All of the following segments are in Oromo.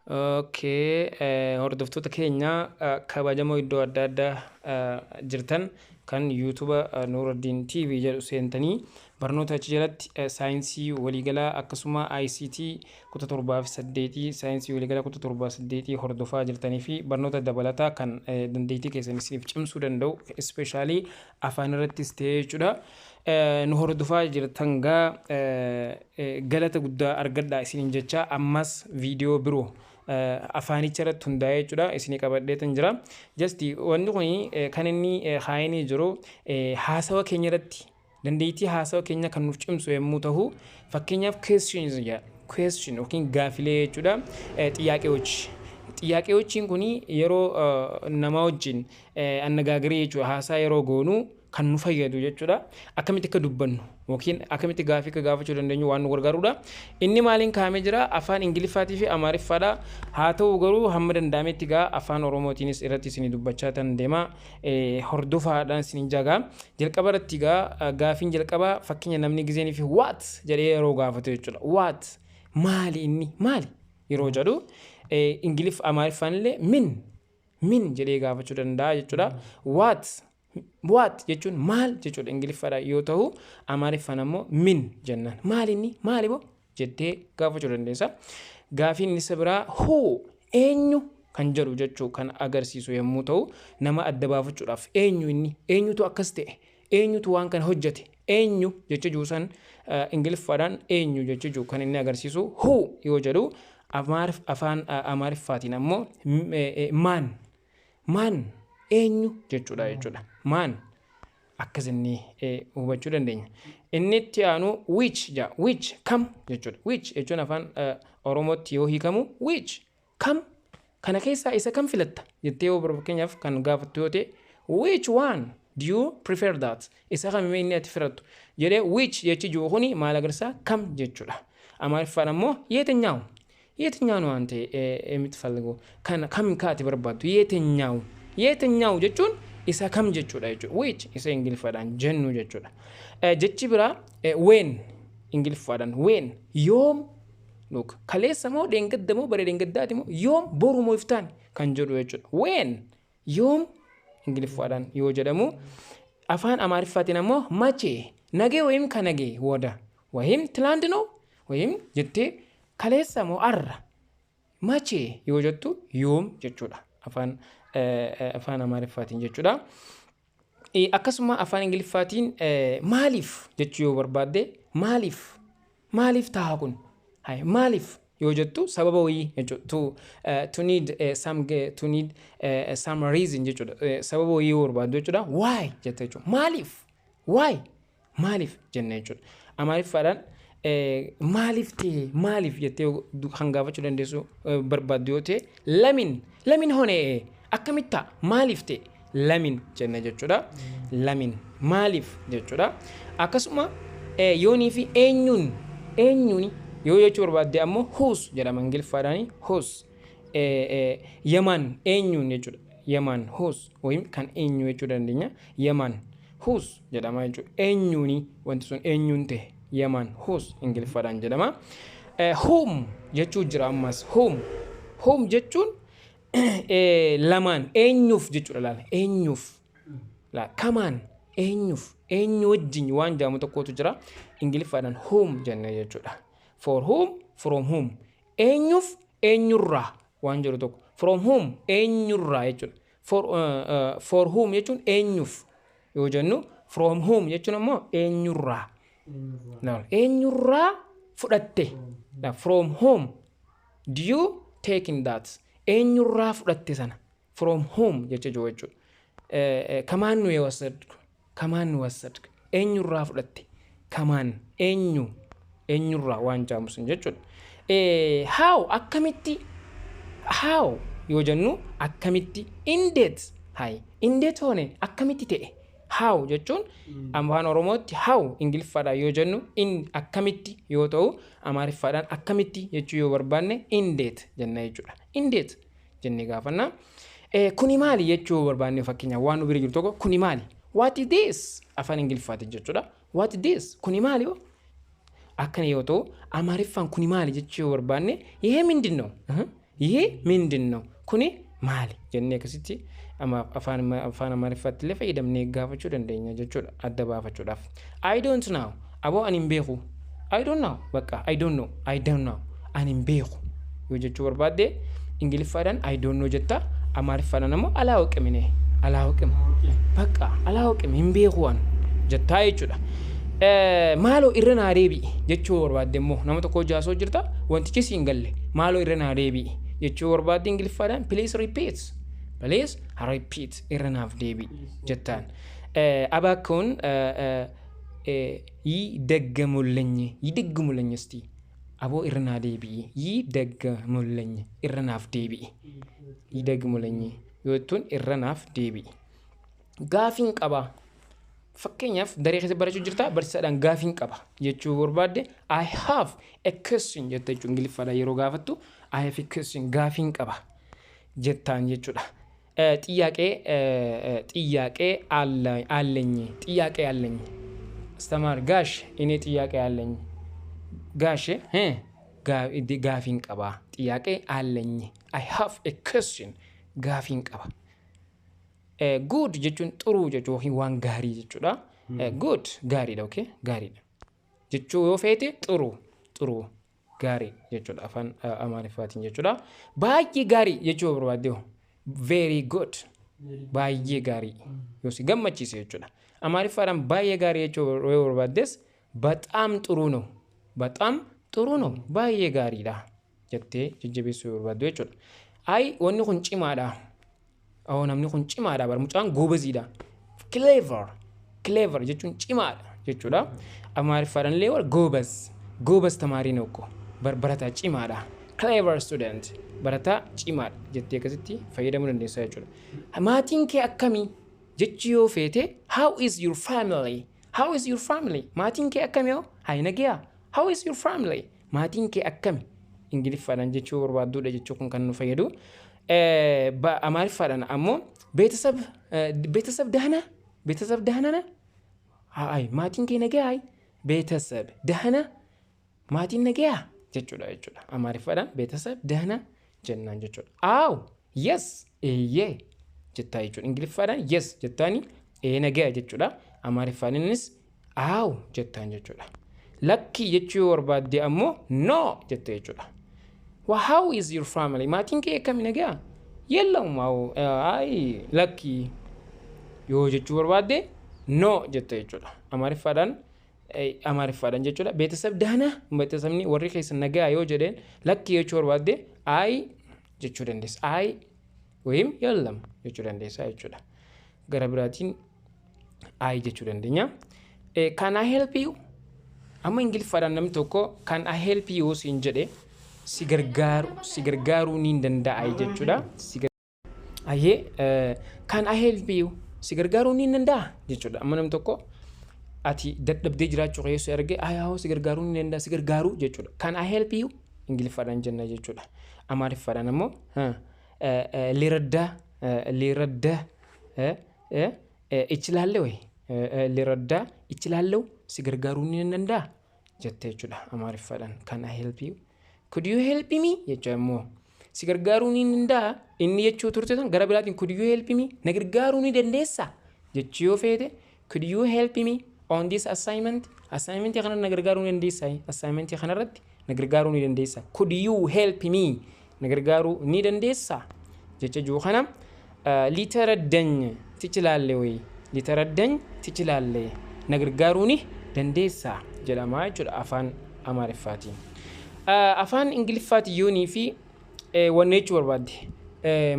Okay, hordoftoota keenya kabajamoo iddoo adda addaa jirtan kan YouTube Nuruddin TV jedhu seentanii barnoota achi jalatti saayinsii waliigalaa akkasuma ICT 17 saayinsii waliigalaa 17 hordofaa jirtanii fi barnoota dabalataa kan dandeettii keessan isiniif cimsuu danda'u especially afaan irrattis ta'ee jechuudha. Nu hordofaa jirtan gaa galata guddaa argadhaa isiniin jecha ammas viidiyoo biroo afaanicha irratti hundaa'ee jechuudha isinii qabadheetan jira. Just wanni kun kan inni haayinii jiru haasawa keenya irratti dandeettii haasawa keenya kan nuuf cimsu yommuu ta'u fakkeenyaaf question yookiin gaafilee jechuudha xiyyaaqeewwachiin kun yeroo nama wajjin annagaagarii jechuudha haasaa yeroo goonu kan nu fayyadu jechuudha. Akkamitti akka dubbannu yookiin akkamitti gaafii akka gaafachuu dandeenyu waan nu gargaarudha. Inni maaliin kaa'amee jira? Afaan Ingiliffaatii fi Amaariffaadha. Haa ta'u garuu hamma danda'ametti gaa afaan Oromootiinis irratti isinii dubbachaa tan deema. Hordofaadhaan isiniin jagaa. Jalqaba irratti gaa gaafiin jalqabaa fakkeenya namni gizeenii fi what jedhee yeroo gaafatu jechuudha. What maali inni maali yeroo jedhu Ingiliffa Amaariffaan illee min jedhee gaafachuu danda'a jechuudha. What jechuun maal jechuudha Ingiliffaadha yoo ta'u Amaariffaan ammoo min jennaan. Maali inni maali boo jettee gaafachuu dandeessa. Gaafiin isa biraa who eenyu kan jedhu jechuu kan agarsiisu yommuu ta'u nama adda baafachuudhaaf eenyu inni eenyutu akkas ta'e eenyutu waan kana hojjete eenyu jechuu san Ingiliffaadhaan eenyu jechuu kan inni agarsiisu who yoo jedhu afaan Amaariffaatiin ammoo man eenyu jechuudha jechuudha. Man akkasinni hubachuu dandeenya. Inni itti aanu which kam jechuudha. Which jechuun afaan Oromootti yoo hiikamu which kam kana keessaa isa kam filatta jettee yoo fakkeenyaaf kan gaafattu yoo ta'e which one do you prefer that isa kamii inni ati filattu jedhee which jechuu kuni maal agarsiisa kam jechuudha. Amaariffaan ammoo yeetanyaawu ነው አንተ የምትፈልገው ከም ካቲ በርባቱ የትኛው jechuun isa kam jechuudha jechuudha which isa ingiliffaadhaan jennu jechuudha. Jechi biraa when ingiliffaadhaan when yoom look kaleessa moo dheengadda moo bare dheengaddaati moo yoom boru moo iftaan kan jedhu jechuudha. When yoom ingiliffaadhaan yoo jedhamu afaan amaariffaatiin ammoo mache nagee ወይም ከነገ ወዳ ወይም ትላንት ነው ወይም jettee kaleessa moo arra mache yoo jettu yoom jechuudha afaan Amaariffaatiin jechuudha. Akkasuma afaan Ingiliffaatiin maaliif jechuu yoo barbaadde maaliif ta'a kun maaliif yoo jettu sababa wayii jechuudha. To need some reason jechuudha. Sababa wayii yoo barbaaddu jechuudha. Why jette jechuudha. Maaliif jenne jechuudha. Amaariffaadhaan maaliif jettee kan gaafachuu dandeessu barbaaddu yoo ta'e lamin honee akkamitta maaliif ta'e lamin jenna jechuudha. Lamin maaliif jechuudha. Akkasuma yoonii fi eenyuun yoo jechuu barbaadde ammoo whose jedhama Ingiliffaadhaan whose yaman eenyuun jechuudha. Yaman whose wayim kan eenyu jechuu dandeenya. Yaman whose jedhama jechuudha. Eenyuuni wanti sun eenyuun ta'e yaman whose Ingiliffaadhaan jedhama. Whom jechuu jira ammas whom jechuun lamaan eenyuuf jechuudha. Laala eenyuuf kamaan eenyu wajjin waan jaamu tokkotu jira Ingiliffaadhaan whom jenne jechuudha. For whom from whom eenyuuf eenyurraa waan jiru tokko from whom eenyurraa jechuudha. For whom jechuun eenyuuf yoo jennu from whom jechuun ammoo eenyurraa eenyurraa fudhatte from whom do you taking that eenyurraa fudhatte sana from whom jechuudha. Kamaan nu wasadku eenyurraa fudhatte kamaan eenyurraa waan jaamusun jechuudha. How akkamitti how yoo jennu akkamitti indeed hoone akkamitti ta'e how jechuun afaan Oromootti how Ingiliffaadhaan yoo jennu akkamitti yoo ta'u Amaariffaadhaan akkamitti jechuu yoo barbaanne indeed jenna jechuudha. Indeed jennee gaafanna. Kuni maali jechuu barbaanne fakkeenyaaf waan nu bira jiru tokko kuni maali what is this afaan Ingiliffaatiin jechuudha. What is this kuni maali akkana yoo ta'u Amaariffaan kuni maali jechuu yoo barbaanne ይሄ ምንድን ነው ይሄ ምንድነው ኩኒ ማሊ ጀኔ ከሲቲ afaan amaariffaatti illee fayyadamnee gaafachuu dandeenya jechuudha adda baafachuudhaaf. I don't know aboo ani hin beeku. I don't know bakka I don't know ani hin beeku yoo jechuu barbaadde ingiliffaadhaan I don't know jetta amaariffaadhaan ammoo alaa hoqimine bakka alaa hoqime hin beeku an jettaa jechuudha. Maaloo irra naa deebi'i jechuu barbaadde immoo nama tokko jaasoo jirta wantichi siin galle maaloo irra naa deebi'i jechuu barbaadde ingiliffaadhaan please repeat irra naaf deebi'i jettaan. Abakkuun ይደግሙልኝ እስቲ አቦ irra naa deebi'i ይደግሙልኝ irra naaf deebi'i ይደግሙልኝ yootuun irra naaf deebi'i. Gaafiin qaba fakkeenyaaf daree keessa barachuu jirta barsiisaadhaan gaafiin qaba jechuu barbaadde I have a question jetta jechuun ingiliffaadhaan yeroo gaafattu I have a question gaafiin qaba jettaan jechuudha. ጥያቄ አለኝ አስተማሪ ጋሽ እኔ ጥያቄ አለኝ ጋሽ ጋፊን ቀባ ጥያቄ አለኝ I have a question ጋፊን ቀባ good jechuun ጥሩ jechuu waan gaarii jechuudha. Good gaariidha okay gaariidha jechuu yoo feete ጥሩ gaarii jechuudha afaan amaariffaatiin jechuudha. Baay'ee gaarii jechuu barbaadde very good baay'ee gaarii yoo si gammachiise jechuudha. Amaariffaadhaan baay'ee gaarii jechuu yoo barbaaddes በጣም ጥሩ ነው baay'ee gaariidha jettee jajjabeessuu barbaaddu jechuudha. Ay wanni kun cimaadha namni kun cimaadha mucaan goobaziidha clever jechuun cimaadha jechuudha. Amaariffaadhaan illee goobaz tamaarii tokko barataa cimaadha clever student barataa cimaadha jettee akkasitti fayyadamuu dandeessaa jechuudha. Maatiin kee akkamii jechi yoo feete how is your family maatiin kee akkamii hay nagaa how is your family maatiin kee akkami ingiliffaadhaan jechuu barbaadduudha jechuu kun kan nu fayyadu. Amaariffaadhaan ammoo ቤተሰብ ደህና ነህ አይ maatiin kee nagaa ቤተሰብ ደህና maatiin nagaa jechuudha. Amaariffaadhaan ቤተሰብ ደህና jennaan jechuudha. Aw yes eeyyee jettaa jechuudha. Ingiliffaadhaan yes jettaani nagaa jechuudha. Amaariffaanis aw jettaan jechuudha. Lakkii jechuu barbaadde ammoo no jetta jechuudha. How is your family maatiin kee akkami nagaa የለውም አይ ለኪ yoo jechuu barbaadde no jetta jechuudha. Amaariffaadhaan jechuudha. ቤተሰብ ደህና ቤተሰብni warri keessan nagaa yoo jedheen lakki jechuu barbaadde አይ jechuu dandeessa. አይ ወይም የለም jechuu dandeessa jechuudha. Gara biraatiin አይ jechuu dandeenya. Can I help you amma ingiliffaadhaan namni tokko can I help you siin jedhe si gargaaruu ni danda'a jechuudha. Can I help you si gargaaruu ni danda'a jechuudha. Amma namni tokko ati dadhabdee jiraachuu keessoo argee si gargaaruu ni danda'a si gargaaruu jechuudha. Can I help you ingiliffaadhaan jenna jechuudha. Amaariffaadhaan ammoo liraddaa ichilaallee si gargaaruu ni danda'a jettee jechuudha. Amaariffaadhaan can I help you could you help me jechuudha. Ammoo si gargaaruu ni danda'a inni jechuu turte tan gara biraatiin could you help me na gargaaruu ni dandeessa jechuu yoo feete could you help me on this assignment kana na gargaaruu ni dandeessa assignment kana irratti na gargaaruu ni dandeessa could you help me na gargaaruu ni dandeessa jecha juu kana litaraddañ tichilaalle na gargaaruu ni dandeessa jedhama jechuudha afaan amaariffaatiin. Afaan ingiliffaatiin yoonii fi wanne jechuu barbaadde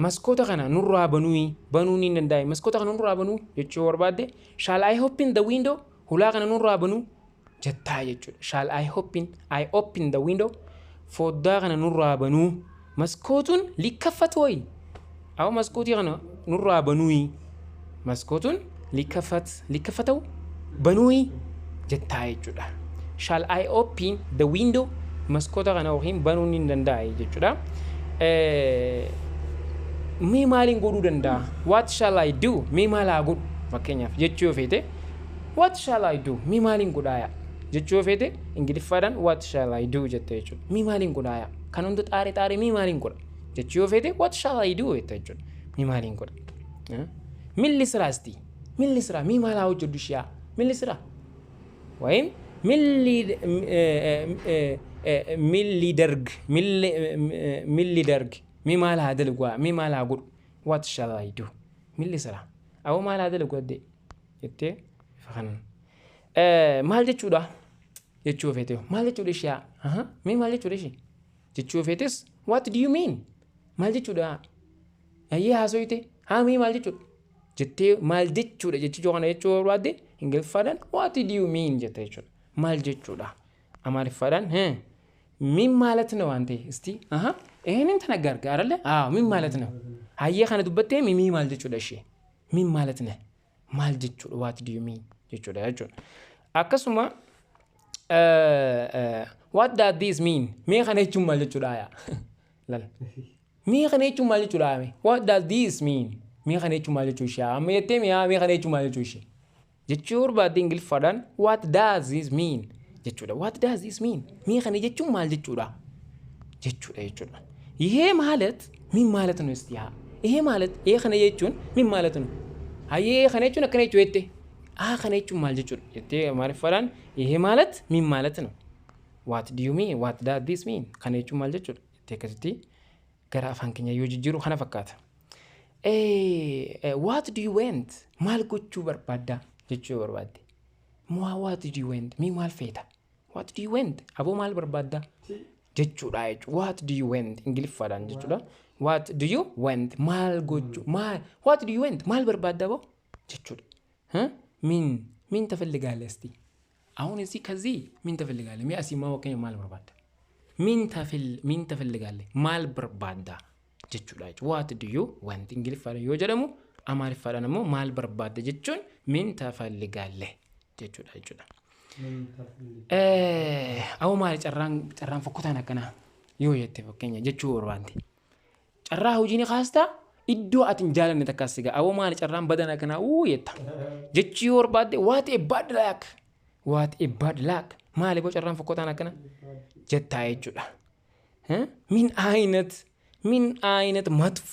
maskoota kana nurraa banuu ni danda'a. Maskoota kana nurraa banuu jechuu barbaadde shall I open the window hulaa kana nurraa banuu jettaa jechuudha. Shall I open the window foddaa kana nurraa banuu maskootuun likkaffatu wayi aw maskootii kana nurraa banuu maskootuun likkaffatu banuu jettaa jechuudha. Shall I open the window maskoota kana yookiin banuu ni danda'a jechuudha. Mee maaliin godhuu danda'a what shall I do mee maal haa godhu fakkeenyaaf jechuu yoo feete what shall I do mee maaliin godhaaya jechuu yoo feete ingiliffaadhaan what shall I do jette jechuudha. Mee maaliin godhaaya kan hunda xaaree mee maaliin godha jechuu yoo feete what shall I do jechuudha. Mi maaliin godha? Milli siraasti. Milli siraa mi maal haa hojjedhu shiyaa? Milli siraa. Wayim milli darg mi maal haa dalgu mi maal haa godhu? What shall I do? Milli siraa. Awoo maal haa dalgu adde jettee fakan. Maal jechuudha? Jechuu feete maal jechuudha shiyaa? Mi maal jechuudha shi? Jechuu feetes what do you mean? Maal jechuudha? Ayyee haasoyte mi maal jechuudha? Jettee maal jechuudha jechuu kana jechuu barbaadde Ingiliffaadhaan what do you mean jette jechuudha. Maal jechuudha? Amaariffaadhaan min ማለት ነው አንተ እስቲ ይሄንን ተነጋርጋራለ min ማለት ነው አየህ kana dubbattee mi maal jechuudha ishee min ማለት ነው maal jechuudha what do you mean jechuudha jechuudha. Akkasuma what does this mean mee kana jechuun maal jechuudha yaa lal mee kana jechuun maal jechuudha what does this mean mee kana jechuun maal jechuudha ishee amma jettee mee kana jechuun maal jechuudha ishee jechuu barbaadde Ingiliffaadhaan what does this mean jechuudha. What does this mean? Mee kana jechuun maal jechuudha? Jechuudha jechuudha. ይሄ ማለት ምን ማለት ነው እስቲ ይሄ ማለት ይሄ kana jechuun ምን ማለት ነው? ይሄ kana jechuun akkana jechuu jette kana jechuun maal jechuudha jettee Amaariffaadhaan ይሄ ማለት ምን ማለት ነው? What do you mean? What does this mean? kana jechuun maal jechuudha jettee akkasitti gara afaan keenya yoo jijjiiru kana fakkaata. What do you want? Maal gochuu barbaadda jechuu barbaadde. What do you want? Mi maal feeta? What do you want? Aboo maal barbaadda? Jechuudha jechuudha. What do you want? Ingiliffaadhaan jechuudha. What do you want? Maal gochuu? What do you want? Maal barbaadda aboo? jechuudha. Min taፈልጋለህ እስቲ አሁን እዚህ ከዚህ min taፈልጋለህ ሚያሲ ማወቀኝ ማል barbaadda? min taፈልጋለህ ማል barbaadda jechuudha. What do you want? Ingiliffaadhaan yoo jedhamu Amaariffaadhaan immoo maal barbaadda jechuun min taፈልጋለህ jechuudha jechuudha. Awoo maal carraan fokkotaan akkana yoo jette fakkeenya jechuu barbaadde. Carraa hojiin kaastaa iddoo ati hin jaalanne takkaas sigaa awoo maal carraan badan akkana jetta. Jechuu barbaadde what a bad luck. What a bad luck. Maali boo carraan fokkotaan akkana jettaa jechuudha. min አይነት መጥፎ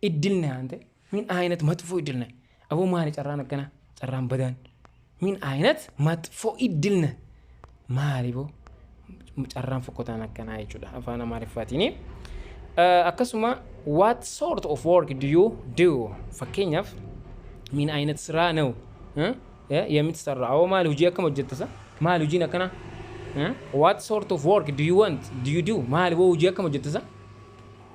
እድል ነህ አንተ min አይነት መጥፎ እድል ነህ awoo maal carraan akkana carraan badan min አይነት መጥፎ እድል ነህ maali boo carraan fokkotaan akkana jechuudha afaan Amaariffaatiin. Akkasuma what sort of work do you do? Fakkeenyaaf min አይነት ስራ ነው የምትሰራው awoo maal hojii akkam hojjettasa maal hojiin akkana what sort of work do you want? Do you do? maali boo hojii akkam hojjettasa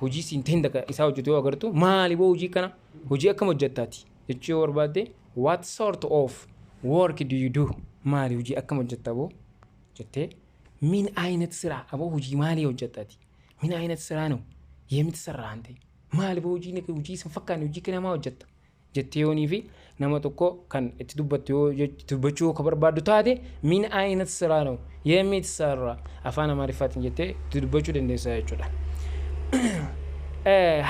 hojii siinteen daka isaa hojjetu yoo agartu maali boo hojii kana hojii akkam hojjettaati jechuu barbaadde what sort of work do you do? maali hojii akkam hojjetta boo jettee min አይነት ስራ aboo hojii maali hojjettaati min አይነት ስራ ነው የምትሰራ አንተ maali boo hojii san fakkaan hojii kana maa hojjetta jettee yoonii fi nama tokko kan itti dubbattu yoo dubbachuu ka barbaaddu taate min አይነት ስራ ነው የምትሰራ afaan Amaariffaatiin jettee itti dubbachuu dandeessa jechuudha.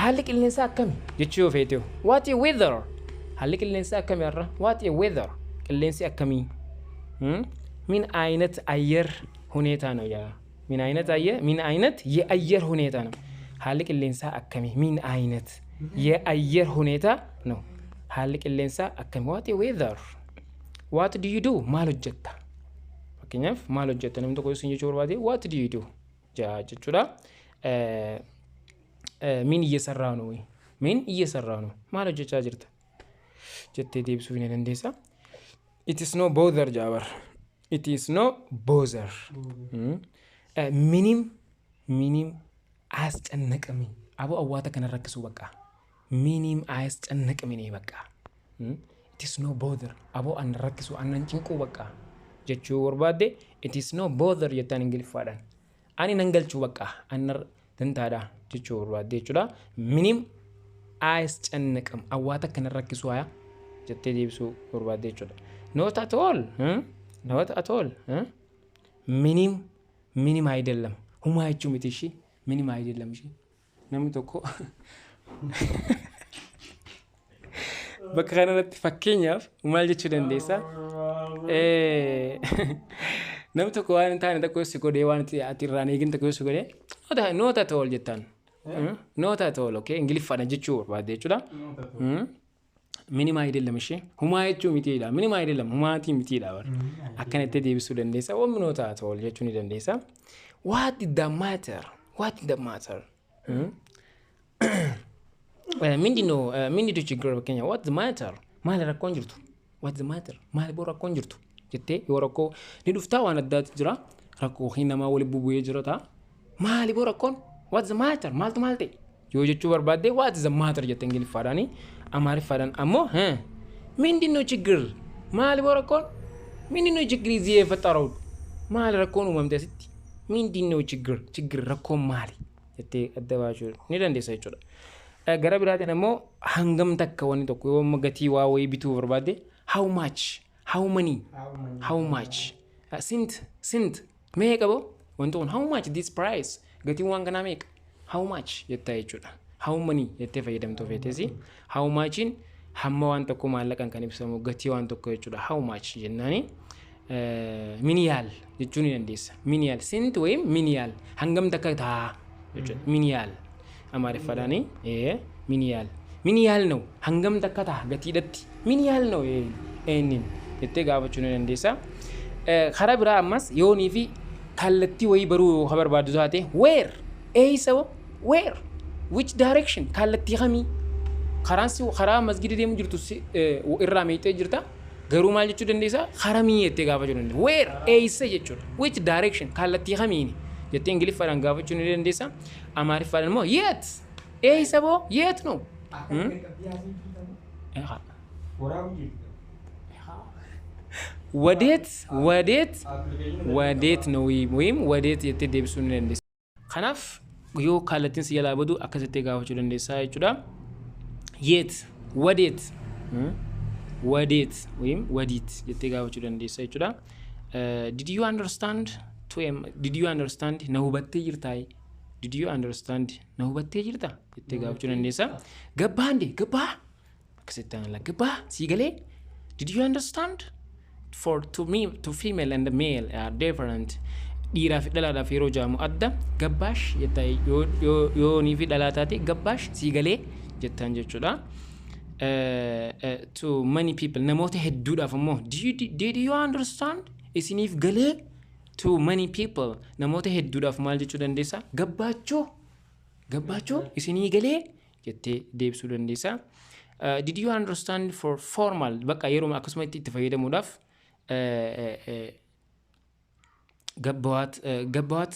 Haalli qilleensaa akkami jechuu yoo feete what a weather. Haalli qilleensaa akkami har'a what a weather qilleensi akkamii min አይነት አየር ሁኔታ ነው ያ min አይነት የአየር ሁኔታ ነው haalli qilleensaa akkami min አይነት የአየር ሁኔታ ነው haalli qilleensaa akkami what a weather. What do you do? maal hojjetta fakkeenyaaf maal hojjetta namni tokko isin jechuu barbaade what do you do jechuudha. min እየሰራው ነው ወይ min እየሰራው ነው maal hojjechaa jirta jettee deebisuu ni dandeessa. It is no bother jaabar it is no bother. ምንም አያስጨንቅም አቦ አዋታ ከነ ረክሱ በቃ ምንም አያስጨንቅም እኔ በቃ it is no bother አቦ አንረክሱ አንንጭንቁ በቃ jechuu barbaadde it is no bother jettaan Ingiliffaadhaan ani nangalchu በቃ አንር ተንታዳ jechuu barbaadde jechuudha. ምንም አያስጨንቅም አዋታ ከነ ረክሱ አያ jettee deebisuu barbaadde jechuudha. Not at all not at all ምንም አይደለም ሁማይቹ ምትሺ ምንም አይደለም እሺ namni tokko bakka kanarratti fakkeenyaaf maal jechuu dandeessa namni tokko waan taane tokko si godhee waan ati irraan eegin tokko si godhee not at all jettaan Not at all, okay? Engliffaadhaan jechuu barbaadde jechuudha. Minimaa ayidillam ishee. Humaa jechuu mitiidha. Minimaa ayidillam humaatii mitiidha bara. Akkanatti deebisuu dandeessa. Waan not at all jechuu ni dandeessa. What did that matter? What did that matter? Minditu ችግር Kenya. What's the matter? Maal rakkoon jirtu? What's the matter? Maal boo rakkoon jirtu? Jettee yoo rakkoo ni dhuftaa waan addaatu jira. Rakkoo hin namaa wali bubu'ee jira ta'a. Maal boo rakkoon? What's the matter? Maaltu maal ta'e? Yoo jechuu barbaadde what is the matter jettee Ingiliffaadhaani. Amaariffaadhaan ammoo ምንድነው ችግር? ማል ቦረኮን ምንድነው ችግር እዚህ የፈጠረው? ማል ረኮን ወምደ ስቲ ምንድነው ችግር ረኮን ማል እቴ አደባሹ ንደንደሰ ይችላል ገረ ብራቴ ደሞ ሃንገም ተከወኒ ተኮ ወመገቲ ዋወይ ቢቱ በርባዴ how much ስንት ሜቀቦ ወንቶን how much this price ገቲ ዋን ገና ሜቅ how much የታይ ይችላል how many የተ ፈይደምቶ ፌቴሲ how much in hamma waan tokko maallaqan kan ibsamu gatii waan tokko jechuudha how much jennaani miniyal jechuun ni dandeessa miniyal sint ወይም miniyal hangam takka taa jechuudha miniyal amaariffaadhaani miniyal ነው hangam takka taa gatiidhatti miniyal ነው eenin jettee gaafachuu ni dandeessa karaa biraa ammas yoonii fi kallattii wayii baruu barbaaddu taate where eeysa where which direction kallattii kamii karaa masgidi deemu jirtu irraa meexee jirta garuu maal jechuu dandeessa haramii jettee gaafachuu dandeessa where eeysa jechuudha which direction kallattii kamiini jettee ingiliffaadhaan gaafachuu ni dandeessa amaariffaadhaan immoo yet eeysa boo yet ነው ወዴት ነው ወይም ወዴት jettee deebisuu ni dandeessa kanaaf yoo kallattiin si jalaa badu akkas jettee gaafachuu dandeessa jechuudha yet ወዴት ወይም ወዲት jettee gaafachuu dandeessa jechuudha did you understand na hubattee jirtaa did you understand na hubattee jirtaa jettee gaafachuu dandeessa gabbaa akkasitti la gabbaa si galee did you understand to female and the male are different dhiiraa fi dhalaadhaaf yeroo jaamu adda gabbaash jettaa yoonii fi dhalaa taate gabbaash si galee jettaan jechuudha to many people namoota hedduudhaaf ammoo did you understand isiniif galee to many people namoota hedduudhaaf maal jechuu dandeessa gabbaachoo isinii galee jettee deebisuu dandeessa did you understand for formal bakka yeroo akkasuma itti fayyadamuudhaaf gabbaat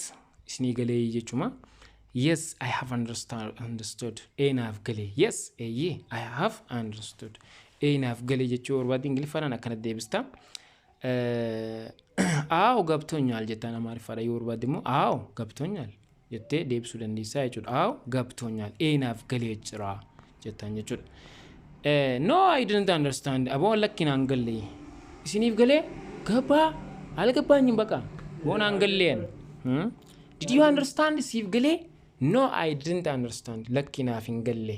isinii galee jechuma yes I have understood eenaaf galee yes I have understood eenaaf galee jechuu barbaadde ingiliffaadhaan akkana deebista አዎ ገብቶኛል jettaan amaariffaadhaan yoo barbaadde immoo አዎ ገብቶኛል jettee deebisuu dandeessaa jechuudha አዎ ገብቶኛል eenaaf galee jira jettaan jechuudha no I didn't understand aboo lakkinaan galee isiniif galee gabbaa algabbaanyim baqa boonaan galleen did you understand siif galee no I didn't understand lakkinaaf hin galle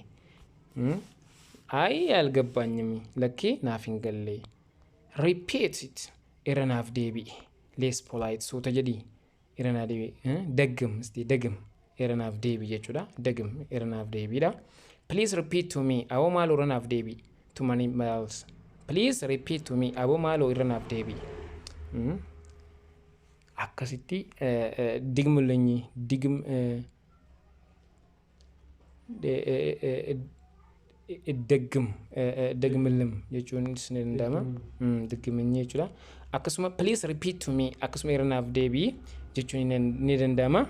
ay algabbaanyim lakkinaaf hin galle repeat it iranaaf deebi'i less polite suuta jedhi iranaaf deebi'i dagam iranaaf deebi'i jechuudha dagam iranaaf deebiidha please repeat to me awoo maaloo iranaaf deebi'i to many miles please repeat to me awoo maaloo iranaaf deebi'i akkasitti digmulanyi ደግምልም jechuun ni danda'ama ደግምኝ jechuudha akkasuma please repeat to me akkasuma iranaaf deebi'i jechuun ni danda'ama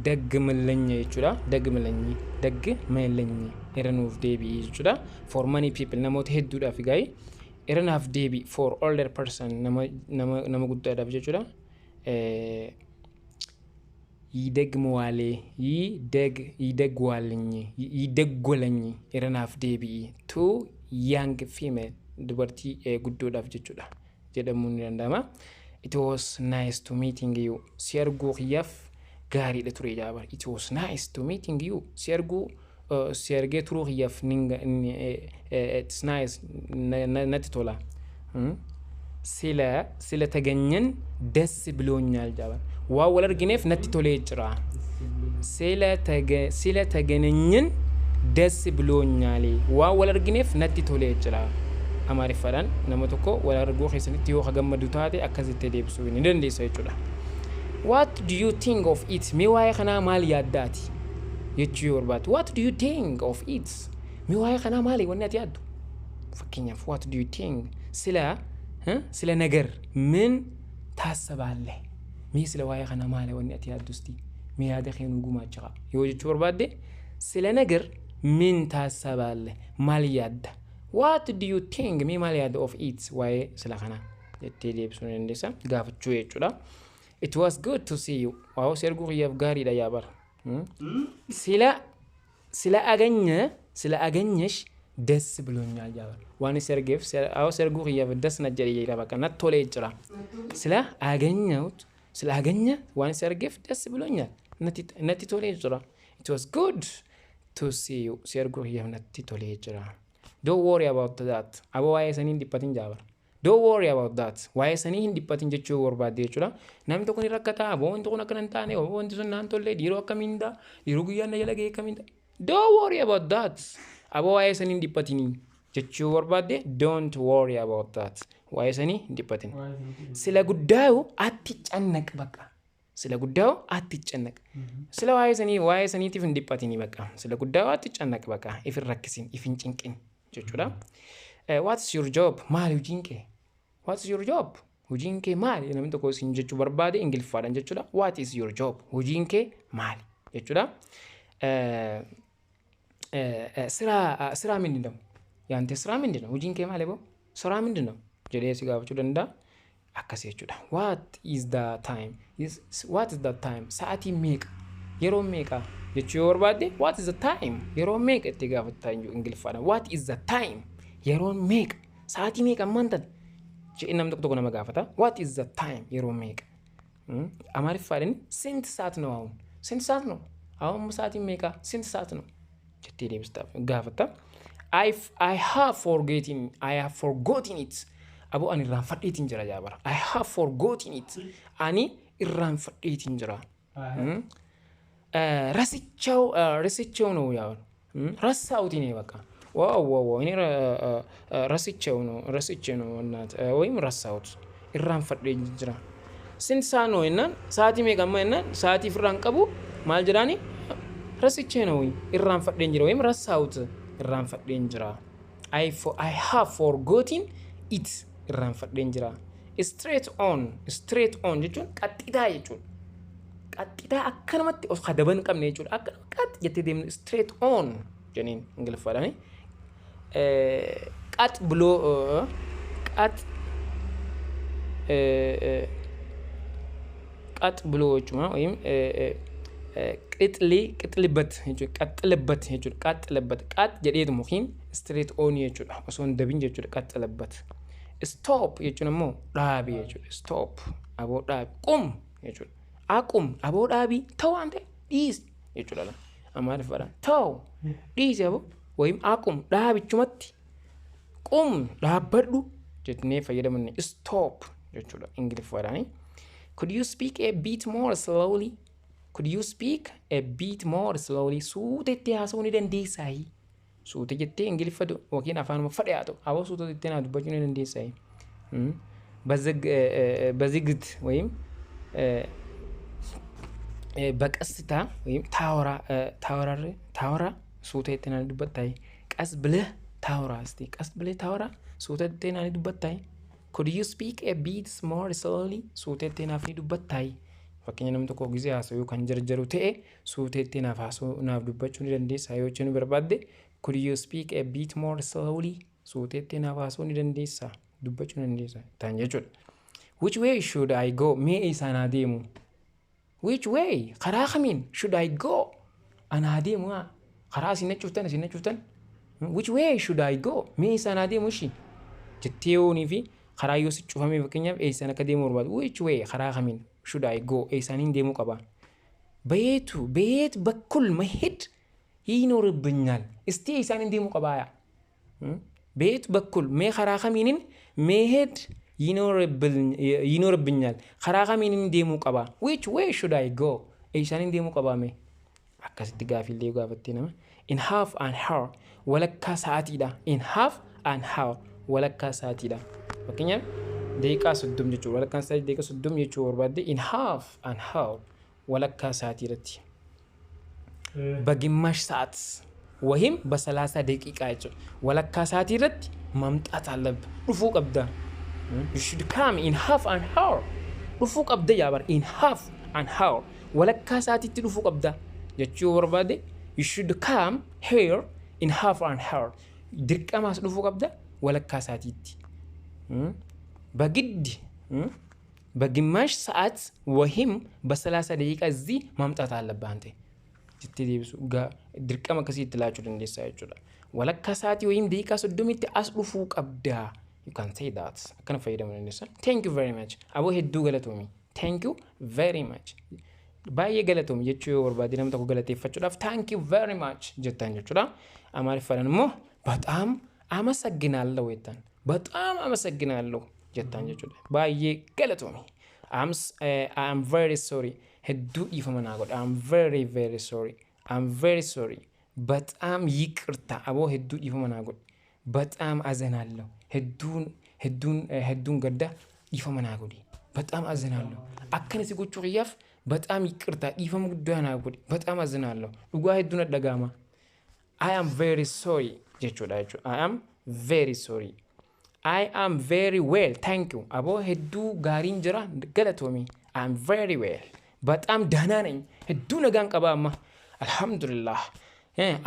ደግምልኝ jechuudha ደግምልኝ iranuuf deebi'i jechuudha for many people namoota hedduudhaaf gaa'ii iranaaf deebi'i for older person nama guddaadhaaf jechuudha ይደግዋለኝ iranaaf deebi'i to young female dubartii guddoodhaaf jechuudha jedhamuun ni danda'ama it was nice to meeting you si arguu kiyyaaf gaariidha ture jaabar it was nice to meeting you si argee turuu kiyyaaf it's nice natti tola sila ተገኘን ደስ ብሎኛል jaabar waa wal argineef natti tolee jira sila tagananyin ደስ ብሎኛል waa wal argineef natti tolee jira amaariffaadhaan nama tokko wal arguu keessatti yoo gammaddu taate akkasitti deebisuu ni dandeessa jechuudha. What do you think of it? Mee waa'ee kanaa maal yaaddaati jechuu yoo barbaadde what do you think of it? Mee waa'ee kanaa maali wanni ati yaaddu? Fakkeenyaaf what do you think ስለ ነገር ምን ታስባለህ? mee sila waa'ee kanaa maali wanni ati yaaddusti? mee yaada keenuu gumaacha yoo jechuu barbaadde sila ነገር ምን ታስባለህ ማል ያዳ what do you think me ማል ያዳ of it ዋይ ስለ kana jettee deebisuun dandeessa gaafachuu jechuudha. It was good to see you waaw serguu xiyyaaf gaariidha yaa bar sila aganyesh ደስ ብሎኛል yaa bar waan sergeef waaw serguu xiyyaaf ደስ najjari jira baka nat tolee jira sila aganya waan sergeef ደስ ብሎኛል natti tolee jira. It was good to see you serguu xiyyaaf natti tolee jira. Don't worry about that abo waa'ee sanii hin dhiphatin jaabar. Don't worry about that waa'ee sanii hin dhiphatin jechuu barbaadde jechuudha. Namni tokko ni rakkata aboo wanti kun akka hin taane aboo wanti sun naan tollee dhiiroo akkamiin ta'a dhiiroo guyyaan na jala ga'ee akkamiin ta'a. Don't worry about that aboo waa'ee sanii hin dhiphatinii jechuu barbaadde don't worry about that waa'ee sanii hin dhiphatin. Sila guddaayu atti cannaq baqa sila guddaayu atti cannaq sila waa'ee saniitiif hin dhiphatinii baqa sila guddaayu atti cannaq baqa if hin rakkisin if hin cinqin jechuudha. What's your job? Maali hojiin kee? What's your job? Hojiin kee maali? Namni tokko isin jechuu barbaade Ingiliffaadhaan jechuudha. What is your job? Hojiin kee maali? jechuudha. ስራ ምንድነው? ያንተ ስራ ምንድነው? hojiin kee maali boo? ስራ ምንድነው? jedhee si gaafachuu danda'a. Akkasii jechuudha. What is the time? Sa'aatii meeqa? Yeroo meeqa? jechuu yoo barbaadde what is the time? Yeroo meeqa itti gaafataa Ingiliffaadhaan. What is the time? Yeroo meeqa? Sa'aatii meeqa ammaan tan? jedhee namni tokko nama gaafata. What is the time? Yeroo meeqa? Amaariffaadhaan sent ሰዓት ነው አሁን? ስንት ሰዓት ነው? አሁን ሰዓት meeqa? ስንት ሰዓት ነው? jettee deebistaaf gaafata. I have forgotten it. Aboo ani irraanfadheetiin jira jaabara. I have forgotten it. Ani irraanfadheetiin jira. ረስቼው ነው ያው ረሳሁት እኔ በቃ ዋው እኔ ረስቼ ነው እናት ወይም ረሳሁት irraanfadhee jira. ስንት ሰዓት ነው እና ሰዓት meeqa እና ሰዓት ፍራን ቀቡ ማል ጅራኒ ረስቼ ነው irraanfadhee jira ወይም ረሳሁት irraanfadhee jira. I have forgotten it irraanfadhee jira. Straight on jechuun qaxxitaa jechuudha. qaxxitaa akkanumatti of hadaban qabne jechuudha. Akkanumatti jettee deemnu straight on jeniin Ingiliffaadhaan. Qat ብሎ jechuudha ወይም ቅጥልበት jechuudha. ቀጥ jedheetu mukiin straight on jechuudha. osoo hin dabin jechuudha qaxilበት. Stop jechuun immoo dhaabii jechuudha. Stop aboo dhaabi qum jechuudha. Aqum aboo dhaabii ta'u ante dhiis jechuudha. Amaariffaadhaan ta'u dhiis aboo wayim aqum dhaabichumatti qum dhaabbadhu jettee fayyadamanne stop jechuudha Ingiliffaadhaan. Could you speak a bit more slowly? Suutetti haasa'uu ni dandeessaa? Suute jettee Ingiliffa yookiin afaanuma fadhaatu aboo suuta jettee naa dubbachuu ni dandeessaa? በዝግት ወይም በቀስታ ወይም ታወራ ሱተ የተናን ዱበታይ ቀስ ብለህ ታወራ እስቲ ቀስ ብለህ ታወራ ሱተ የተናን ዱበታይ. Could you speak a bit more slowly? ሱተ የተናፍ ዱበታይ fakkeenya namni tokko ጊዜ haasa'uu kan jarjaru ta'e suute የተናፍ haasa'uu naaf dubbachuu ni dandeessaa yoo jechuu barbaadde could you speak a bit more slowly? suute የተናaf haasa'uu ni dandeessaa dubbachuu ni dandeessaa tan jechuudha. Which way should I go? Mee isaan adeemu? Which way? karaa kamiin should I go? Ana adeemu karaa isin cuftan. Which way should I go? Mee isaan adeemu shi jettee yoonii fi karaa yoo si cufamee fakkeenyaaf isaan akka deemu barbaadu. Which way karaa kamiin should I go? isaaniin deemuu qaba. በየት በኩል መሄድ ይኖርብኛል? እስቲ isaaniin deemuu qabaa yaa. በየት በኩል mee karaa kamiinin መሄድ ይኖርብኛል? karaa kamiinin deemuu qaba? Which way should I go? eessaniin deemuu qabaame akkasitti gaafillee gaafattee nama in half an hour walakkaa sa'aatiidha in half an hour walakkaa sa'aatiidha fakkeenyaaf daqiiqaa 30 jechuudha walakkaan sa'aatii daqiiqaa 30 jechuu barbaadde in half an hour walakkaa sa'aatiirratti በግማሽ ሰዓት ወይም በ30 ደቂቃ ወለካ ሰዓት ይረት መምጣት አለብ ዱፉ ቀብዳ you should come in half an hour ዱፉ ቀብዳ ያበር in half an hour ወለካ ሰዓት ይት ዱፉ ቀብዳ የቹ ወርባዴ you should come here in half an hour ድርቀማስ ዱፉ ቀብዳ ወለካ ሰዓት ይት በግድ በግማሽ ሰዓት ወይም በ30 ደቂቃ እዚህ መምጣት አለብህ አንተ ስትዲብሱ ድርቀማ ከሲት ላችሁ እንደሳ ያችሁላ ወለካ ሰዓት ወይም ደቂቃ 30 አስዱፉ ቀብዳ you can say that አከነ ፈይደም እንደሳ thank you very much አቦ ሄዱ ገለቶሚ thank you very much ባየ ገለቶም የቹ ወርባዲ ነም ተኮ ገለቴ ፈጭዳፍ thank you very much ጀታኞቹላ አማሪፋ ደግሞ በጣም አመሰግናለሁ ወይታን በጣም አመሰግናለሁ ጀታኞቹላ ባየ ገለቶሚ I'm very sorry ሄዱ ይፈመና ጎድ I'm very very sorry በጣም ይቅርታ አቦ ሄዱ ይፈመና ጎድ በጣም አዘናለሁ ሄዱን ገዳ ይፈመና ጎድ በጣም አዘናለሁ አከነ ሲጎቹ ይያፍ በጣም ይቅርታ ይፈም ጉዳና ጎድ በጣም አዘናለሁ ዱጋ ሄዱን ደጋማ I am very sorry ጀቾዳቹ I am very well thank you አቦ ሄዱ ጋሪን ጀራ ገለቶሚ I'm very well በጣም ደህና ነኝ ሄዱ ነጋን ቀባማ አልহামዱሊላህ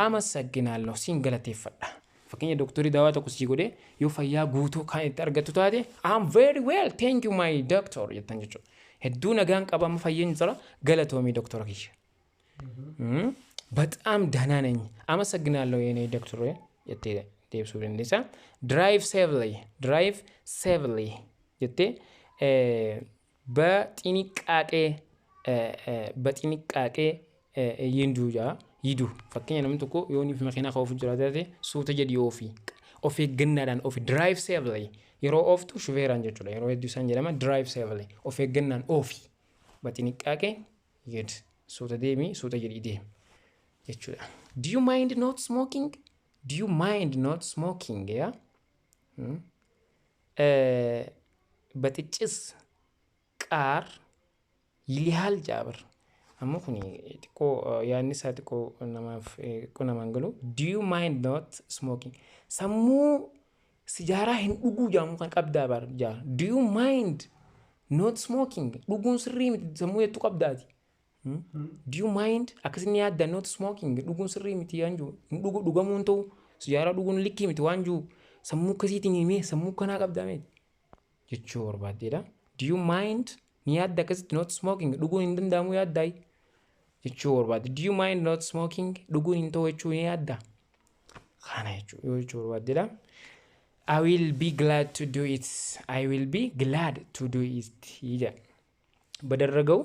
አመሰግናለሁ ሲንገለቴ ፈዳ ፈከኝ ዶክተሪ ዳዋ ተኩስ ይጎዴ የፈያ ጉቶ ካይ ተርገቱ ታዴ I'm very well thank you my doctor የተንጀቹ ሄዱ ነጋን ቀባማ ፈየን ዘራ ገለቶሚ ዶክተር ኪሽ በጣም ደህና ነኝ አመሰግናለሁ የኔ ዶክተር የቴ ዴብሱ እንደሳ drive safely የቴ በጥንቃቄ ይንዱጃ ይዱ ፈከኛ ነምት እኮ የሆነ መኪና ካውፍ ጅራዳቴ ሱተ ጀዲ ኦፊ ገናዳን ኦፊ drive safely የሮ ኦፍቱ ሹፌር አንጀቹ ላይ የሮ ዲዩ ሳንጀለማ drive safely ኦፊ ገናን ኦፊ በጥንቃቄ ይድ ሱተ ዴሚ ሱተ ጀዲ ዴ የቹ do you mind not smoking yeah በጥጭስ ቃር ይልሃል ጃብር አሞኩኒ እኮ ያኒ ሳትቆ ነማፍ ቆና ማንገሎ do you mind not smoking ሰሙ ሲጃራ ህን ዱጉ ጃሙ ካን ቀብዳ ባር ጃ do you mind not smoking ዱጉን ስሪም ሰሙ የቱ ቀብዳቲ do you mind አክስኒ ያዳ not smoking ዱጉን ስሪም ትያንጁ ዱጉ ዱጋሙንቶ ሲጃራ ዱጉን ልኪም ትዋንጁ ሰሙ ከሲቲኝ ሜ ሰሙ ከና ቀብዳሜ የቹ ወርባዴዳ do you mind Niyadda kasit not smoking dugun indandamu yaddai jechu worbaade do you mind not smoking dugun into jechu niyadda khana jechu worbaade da I will be glad to do it ija badarragau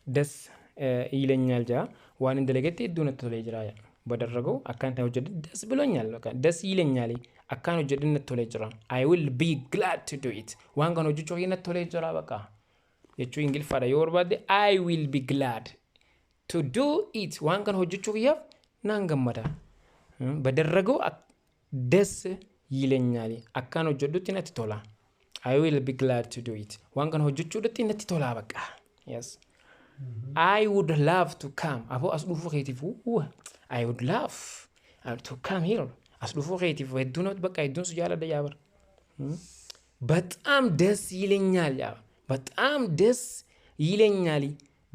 das ይለኛል ጃ ዋን እንደለገት ይዱነ ተለጅራያ badarragau አካን ተወጀደ das ብሎኛል በቃ das ይለኛል አካን ወጀደነ ተለጅራ I will be glad to do it ዋን ጋር ወጀቹ ይነ ተለጅራ በቃ የቹ እንግሊፋ ዳ የወርባዴ I will be glad to do it ዋን ጋር ወጀቹ ይያፍ ናንገመዳ በደረገው ደስ ይለኛል አካን ወጀዱት ነት ቶላ I will be glad to do it ዋን ጋር ወጀቹ ነት ነት ቶላ በቃ yes I would love to come አቦ አስዱፉ ኸይቲፉ I would love to come here አስዱፉ ኸይቲፉ ሄዱነት በቃ ሄዱን ሲያላ ደያበር በጣም ደስ ይለኛል ያ በጣም ደስ ይለኛል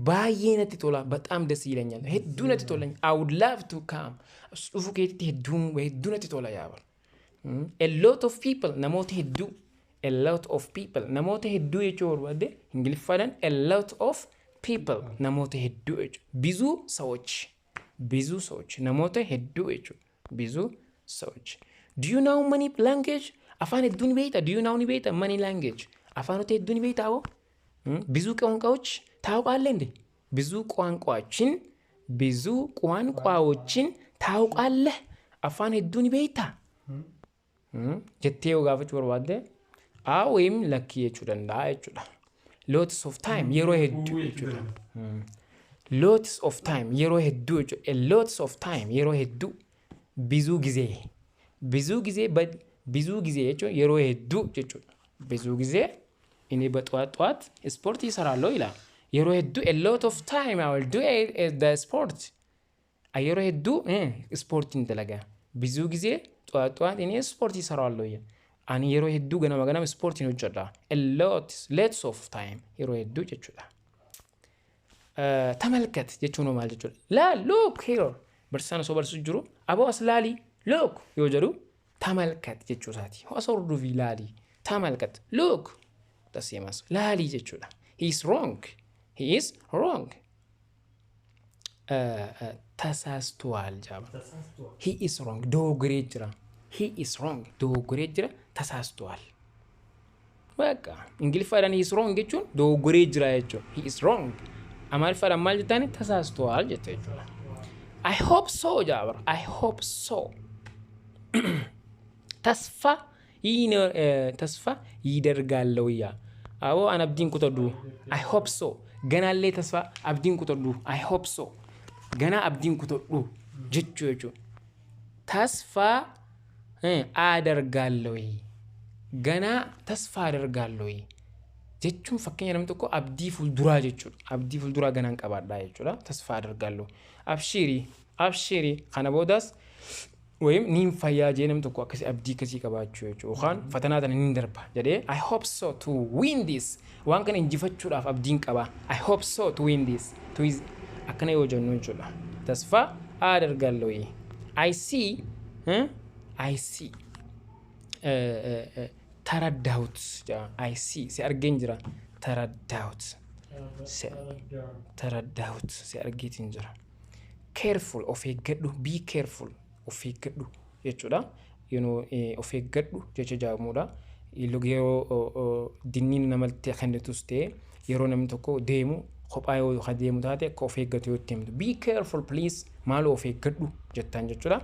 ባየነት ቶላ በጣም ደስ ይለኛል ሄዱነት ቶላኝ I would love to come አስዱፉ ኸይቲ ሄዱን ሄዱነት ቶላ ያበር a lot of people namote ሄዱ namote ሄዱ የቾር ወደ እንግሊፋዳን a lot of people namote ሄዱ ብዙ ሰዎች namote ሄዱ ብዙ ሰዎች do you know many language afan ሄዱን ቤታ do you know ቤታ many language አፋኖት ሄዱን ቤታው ብዙ ቋንቋዎች ታውቃለህ እንዴ ብዙ ቋንቋዎችን ታውቃለህ አፋን ሄዱን ቤታ ጀቴው ጋፍጭ ወርዋደ አወይም ለኪ የቹደንዳ አይቹዳ lots of time የሮ ሄዱ ይቹዳ lots of time yeroo hedduu jechuudha. Lots of time yeroo hedduu. Bizuu gizee jechuun yeroo hedduu jechuudha. Bizuu gizee inni baxwaat ispoortii saraaloo ila yeroo hedduu a lot of time I will do the sport. Yeroo hedduu ispoortiin dalagaa. Bizuu gizee xwaat inni ispoortii saraaloo ila ani yeroo hedduu ganama ispoortiin hojjedha. A lots of time yeroo hedduu jechuudha. Tamalkat jechuun maal jechuudha? Look here. Barsiisaan osoo barsiisuu jiru aboo as laali look yoo jedhu tamalkat jechuusaati. Osoo hordofi laali tamalkat look tasiimas laali jechuudha. He is wrong. Tasaastuwaal jaaba. He is wrong. Doogoree jira. He is wrong. Doogoree jira tasaastuwaal. Bakka Ingiliffaadhaan he is wrong jechuun doogoree jira jechuudha. He is wrong. Amaariffaadhaan maal jettaani tasaastuwaal jette jechuudha. I hope so Jabbar. I hope so. Tasfa yidargaalloyya. Awoo an abdiin kutadhu. I hope so. Ganaallee tasfa abdiin kutadhu. I hope so. Ganaa abdiin kutadhu jechuu jechuudha. Tasfa adargaalloyyi. Ganaa tasfa adargaalloyyi. Jechuun fakkeenya namni tokko abdii fuulduraa jechuudha. Abdii fuulduraa ganaan qabaadhaa jechuudha. Tasfa adargaalloo. Abshiri kana boodas wayim niin fayyaa jee namni tokko akkasii abdii kasii qabaachuu jechuudha. Yookaan fatanaa tana niin darba jedhee I hope so to win this. Waan kana injifachuudhaaf abdiin qaba. I hope so to win this. Akkana yoo jennu jechuudha. Tasfa adargaalloo. I see. Taraddaut. I see. Si argeen jira. Taraddaut. Si argeetiin jira. Careful of eeggadhu. Be careful of eeggadhu jechuudha. Of eeggadhu jecha jaamuudha. Yeroo dinniin namatti kennitus ta'e yeroo namni tokko deemu kophaa yoo deemu taate akka of eeggatu yoo deemtu. Be careful please maaloo of eeggadhu jettaan jechuudha.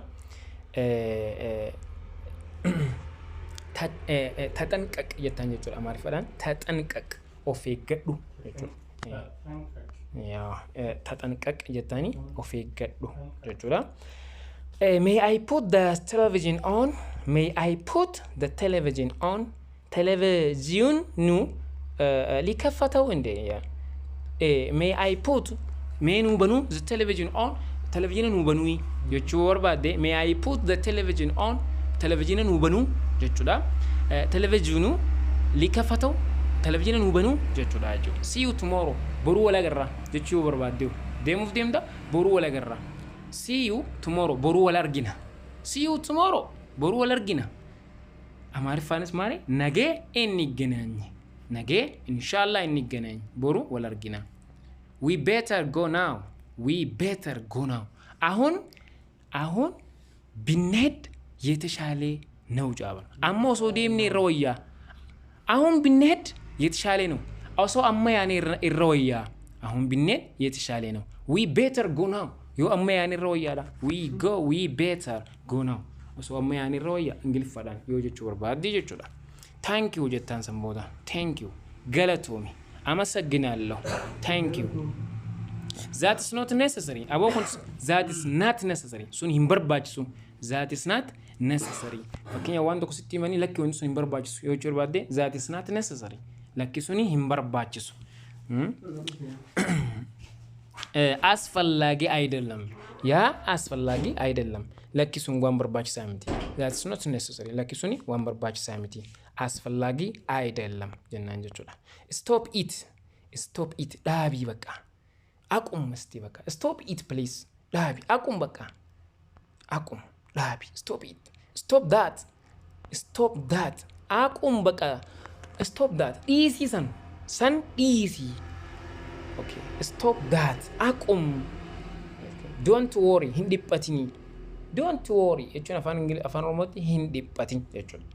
Taxanqaq jettaan jechuudha Amaariffaadhaan. Taxanqaq of eeggadhu jechuudha. Taxanqaq jettaani of eeggadhu jechuudha. May I put the television on? May I put the television on? Television nu likaffata'u indee. May I put nu banu the television on? Television nu banu jechuu barbaadde. May I put the television on? Television nu banu jechuudha. Television likaffata'u television nu banu jechuudha jechuudha. See you tomorrow. Boruu wal agarra jechuu barbaadde. Deemuuf deemta boruu wal agarra. See you tomorrow. Boruu wal argina. See you tomorrow. Boruu wal argina. Amaariffaanis maali? Nagee inni ganaanye. Nagee inshallah inni ganaanye. Boruu wal argina. We better go now. We better go now. አሁን ብንሄድ የተሻለ ነው ጃበር አሞ ሰው ደምኔ ረወያ አሁን ብንሄድ የተሻለ ነው አውሶ አማ ያኔ ረወያ አሁን ብንሄድ የተሻለ ነው we better go now yo አማ ያኔ ረወያ we better go now አውሶ አማ ያኔ ረወያ እንግሊፋዳን yo ጀቹ ወርባዲ ጀቹዳ thank you ጀታን ሰሞዳ thank you ገለቶሚ አመሰግናለሁ thank you That is not necessary. That is not necessary. Sun himbarbachisu. That is not necessary. Fakkinya waan tokko sitti mani lakki wanti sun himbarbachisu yoo jechuu barbaadde that is not necessary. Lakki suni himbarbachisu. Asfallagi አይደለም. ያ አስፈላጊ አይደለም. lakki sun waan barbaachisaa miti. That is not necessary. Lakki suni waan barbaachisaa miti. አስፈላጊ አይደለም jennaan jechuudha. Stop it. Dhaabii bakka. Akum mesti baka. Stop it please. Dhabi. Akum baka. Akum. Dhabi. Stop it. Stop that. Akum baka. Stop that. Easy san. San easy. Okay. Stop that. Akum. Don't worry. Hindi patini. Don't worry. Echuna afan Oromoti hindi patini. Echuna.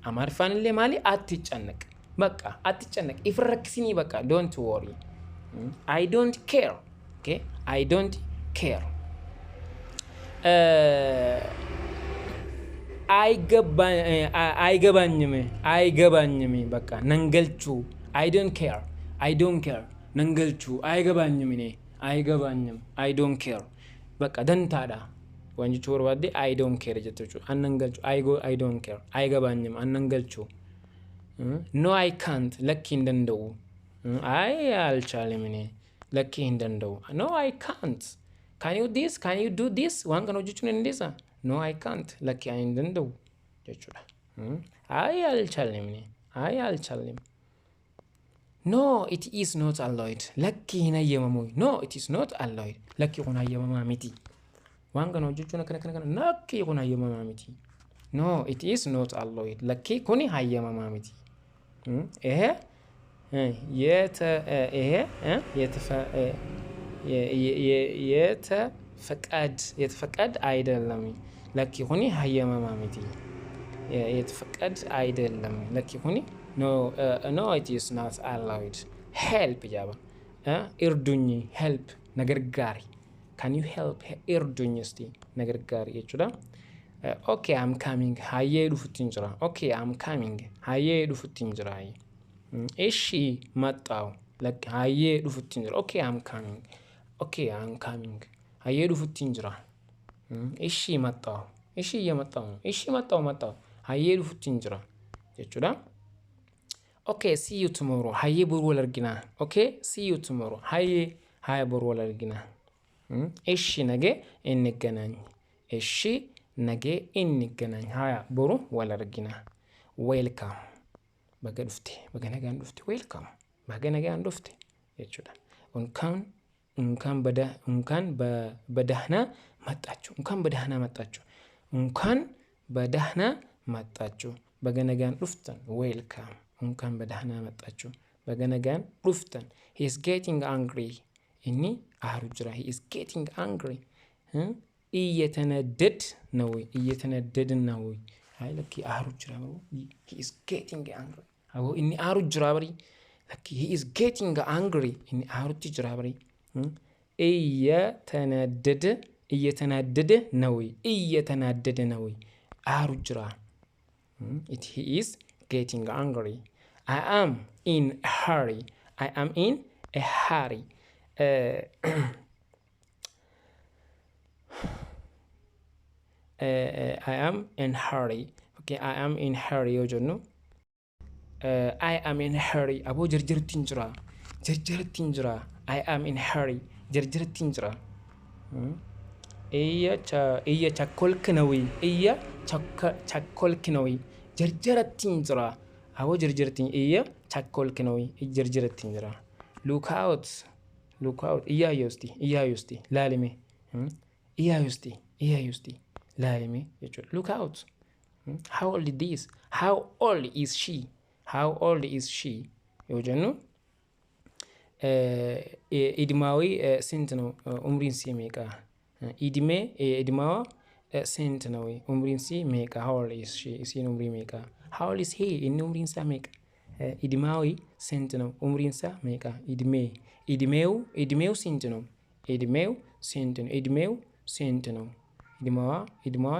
Amaariffaan illee maali atti cannak. Baka atti cannak. Ifraksini baka. Don't worry. I don't care. Okay? I don't care. I gabanyame baka nangalchu. I don't care. Nangalchu. I gabanyame. አይገባኝም I don't care በቃ ደንታዳ ወንጅ ወርባዴ I don't care ጀተቹ አነንገልቹ I don't care አይገባኝም አነንገልቹ no I can't ለኪ እንደንደው አይ አልቻለም እኔ ለኪ እንደንደው no I can't can you do this ዋን ቀን ወጅቹን እንደዛ no I can't ለኪ እንደንደው ጀቹዳ አይ አልቻለም እኔ አይ አልቻለም no it is not allowed ለኪ ነየመሞይ no it is not allowed ለኪ ሆና የመማሚቲ ዋን ቀን ወጅቹን ከነከነ ለኪ ሆና የመማሚቲ no it is not allowed ለኪ ኮኒ ሃየመማሚቲ ይሄ የተፈቀድ አይደለም ለኪ ሁኒ ሃየመማሚቲ የተፈቀድ አይደለም ለኪ ሁኒ no it is not allowed help ጃባ እርዱኝ help ነገር ጋሪ can you help እርዱኝ እስቲ ነገር ጋሪ ይችላ okay I'm coming ሃየ ዱፍትኝ ጅራ okay I'm coming ሃየ ዱፍትኝ ጅራ እሺ መጣው ለክ ሃየ ዱፍትኝ ጅራ okay I'm coming ሃየ ዱፍትኝ ጅራ እሺ መጣው እሺ የመጣው እሺ መጣው ሃየ ዱፍትኝ ጅራ ይችላ okay see you tomorrow ሃየ ቦር ወለርጊና okay see you tomorrow ሃየ ቦር ወለርጊና እሺ ነገ እንገናኝ እሺ ነገ እንገናኝ ሃያ ቦሩ ወለርጊና ዌልካም በገድፍቴ በገነጋን ዱፍቴ ዌልካም በገነጋን ዱፍቴ ይችላል እንኳን በደህና መጣችሁ እንኳን በደህና መጣችሁ እንኳን በደህና መጣችሁ በገነጋን ዱፍተን ዌልካም እንኳን በደህና መጣችሁ በገነጋን ዱፍተን he is getting angry እኒ አሩጅራ he is getting angry እየተነደድ ነው አይ ለኪ አሩጅራ he is getting angry አዎ እኒ አሩጅራ በሪ ለኪ he is getting angry እኒ አሩጅራ በሪ እየተናደደ ነው አሩጅራ he is getting angry I am in a hurry I am in a hurry okay I am in hurry yojono I am in hurry abo jarjartin jira I am in hurry jarjartin jira iya chakolk nawi jarjaratin jira abo jarjartin iya chakolk nawi jarjaratin jira look out iya yusti lalime iya yusti lalime look out how old is she yojono idmawi sent no umrin si meka idmawa sent no umrin si meka how old is she is in umrin meka how old is he in umrin sa meka idmawi sent no umrin sa meka idmeu sent no idmawa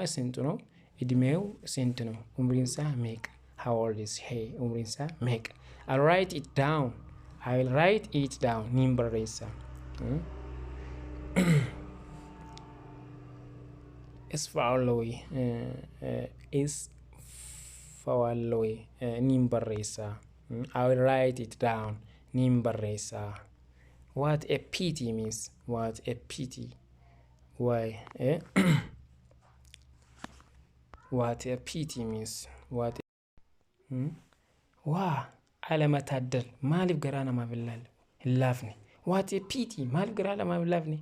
sent no idmeu sent no umrin sa meka how old is he umrin sa meka I'll write it down nimbaresa isfawaloi nimbaresa I will write it down nimbaresa what a pity means why what a pity means wow አለመታደል ማልብ ገራና ማብላል ላፍኒ what a pity ማልብ ገራና ማብላፍኒ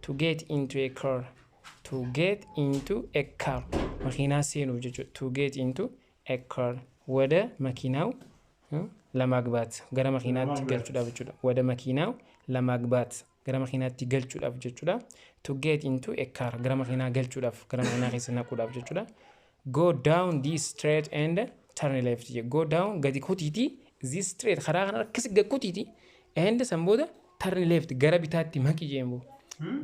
to get into a car መኪና ሲኑ to get into a car ወደ መኪናው ለማግባት ገራ መኪና ትገልጹ ዳብቹ ወደ መኪናው ለማግባት ገራ መኪና ትገልጹ ዳብቹ to get into a car ገራ መኪና ገልጹ ዳፍ ገራ መኪና ከሰና ቁዳብቹ go down this street and turn left go down gadi kutiti this straight khara kis gakutiti and samboda turn left garabitati maki jembo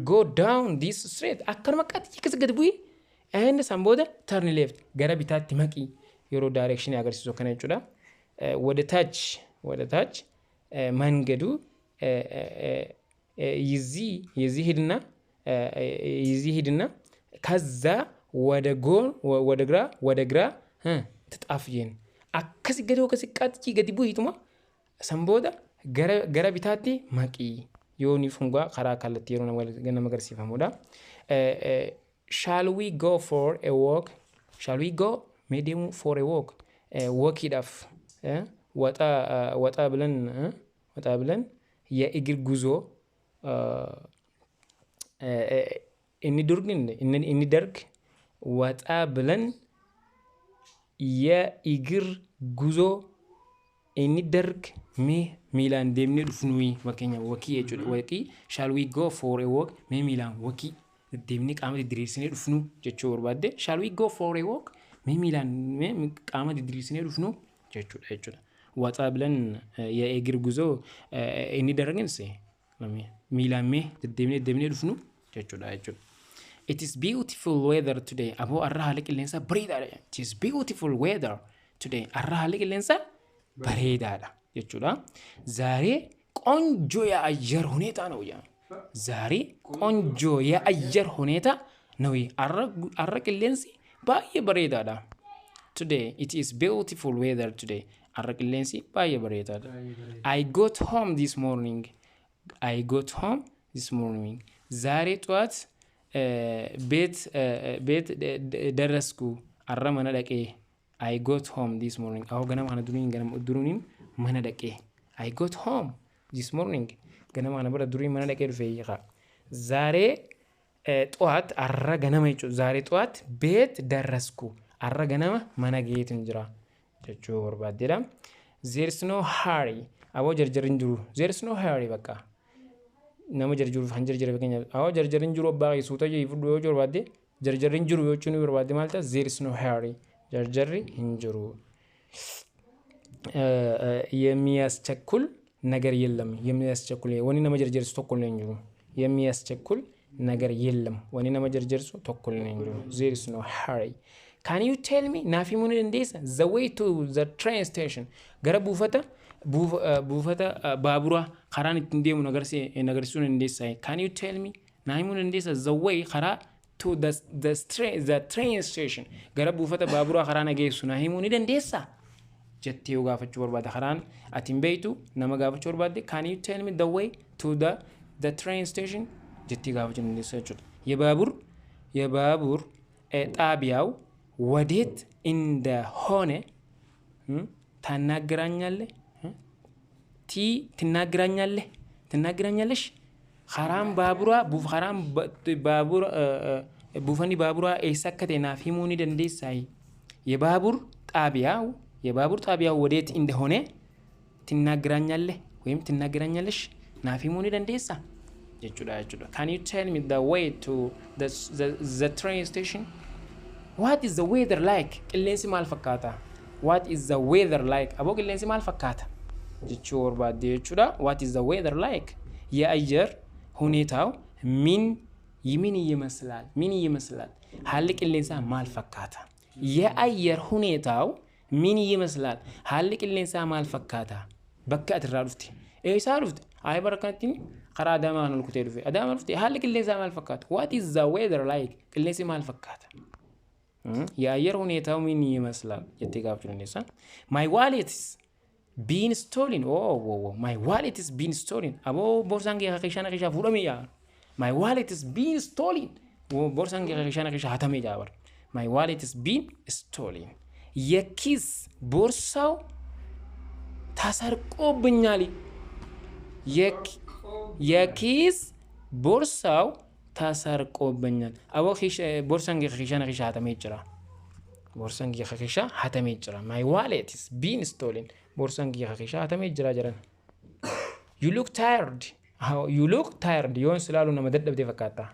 go down this straight akkar makati kis gadbui and samboda turn left garabitati maki yoro direction yagarsiso kana chuda ወደ ታች መንገዱ ይዚህ ሂድና ከዛ ወደ ግራ ትጣፍዬን አከሲ ገደው ከሲቃጥጪ ገዲቡ ሂቱማ ሰንቦዳ ገረ ቢታቲ ማቂ ዮኒ ፉንጓ ከራ ካለት የሮ ገነ መገር ሲፈሙዳ shall we go for a walk shall we go ሜዲሙ for a walk walk ሂዳፍ ወጣ ብለን የእግር ጉዞ እንደርግ ወጣ ብለን የእግር ጉዞ እንደርግ ሚላን ደምኔ ዱፍኑይ ወከኛ ወኪ የጩ ወቂ shall we go for a walk ሚላን ወኪ ደምኔ ቃመት ድሪስኔ ዱፍኑ ጀቹ ወርባደ shall we go for a walk ሚላን ቃመት ድሪስኔ ዱፍኑ ጀቹ ዳይቹ ወጣ ብለን የእግር ጉዞ እንደርግን ሲ ሚላን ደምኔ ዱፍኑ ጀቹ ዳይቹ It is beautiful weather today. Abo arra halik lensa bareda. It is beautiful weather today. Arra halik lensa bareda jechuudha. Zaare qonjo ya ayyar huneta ነው ያ ዛሬ ቆንጆ የአየር ሁኔታ ነው arra qilleensi baay'ee bareedaadha. Today it is beautiful weather today. Arra qilleensi baay'ee bareedaadha. I got home this morning. ዛሬ ጠዋት ቤት ደረስኩ አራ መነደቄ I got home this morning አው ገና ማነ ዱሩኒን መነደቄ I got home this morning ገና ማነ በረ ዱሩኒ መነደቄ ዱፈይኻ ዛሬ ጠዋት አራ ገና ማይጩ ዛሬ ጠዋት ቤት ደረስኩ አራ ገና መነጌት እንጅራ ጀቹ ወርባዴላ there is no hurry አው ጀርጀርን ጅሩ there is no hurry በቃ nama jarjuru hanjarjere bekenya aw jarjarin juro baaqi suuta je ifu do jorbaade jarjarin juro yochuni jorbaade malta there is no hurry jarjarri hinjuru የሚያስቸኩል ነገር የለም የሚያስቸኩል ወኒ nama jarjarsu tokkol ne njuru የሚያስቸኩል ነገር የለም ወኒ nama jarjarsu tokkol ne njuru there is no hurry can you tell me nafi mun ndesa the way to the train station gara buufata baabura karaan ittiin deemu nagarsuun indeessay can you tell me naimun indeessa the way karaa to the train station gara buufata baabura karaan ageessu naimun indeessa jettee gaafachuu barbaada karaan atin beeytu nama gaafachuu barbaade can you tell me the way to the train station jettee gaafachuu indeessa jechuudha የባቡር ጣቢያው ወዴት እንደሆነ ታናግራኛለህ ትናግራኛለሽ خرام بابورا buufani baabura eessakkate naaf himuu ni dandeessay የባቡር ጣቢያው ወዴት እንደሆነ ትናግራኛለህ ወይም ትናግራኛለሽ ናፍ himuu ni dandeessa jechuudha can you tell me the way to the train station what is the weather like qilleensi maal fakkaata what is the weather like abo qilleensi maal fakkaata jechuudha barbaade jechuudha what is the weather like የአየር ሁኔታው ምን ይመስላል ሀል qilleensa maal fakkaata የአየር ሁኔታው ምን ይመስላል ሀል qilleensa maal fakkaata bakka atirraa dhufte eessaa dhufte ay barakatini karaa adamaa nul kutee dhufe adamaa dhufte ሀል qilleensa maal fakkaata what is the weather like qilleensi maal fakkaata የአየር ሁኔታው ምን ይመስላል የትጋብቹ እንደሳ my wallet is been stolen my wallet is been stolen abo borsange khishana fulame ya my wallet is been stolen borsange khishana hatame jabar my wallet is been stolen የኪስ ቦርሳው ታሰርቆብኛል የኪስ ቦርሳው ታሰርቆብኛል አቦ ቦርሳንጌ ኺሻና hatame jira borsangi khakhisha hatame jira my wallet is been stolen borsangi khakhisha hatame jira jaran you look tired yon selalu nama daddabde fakata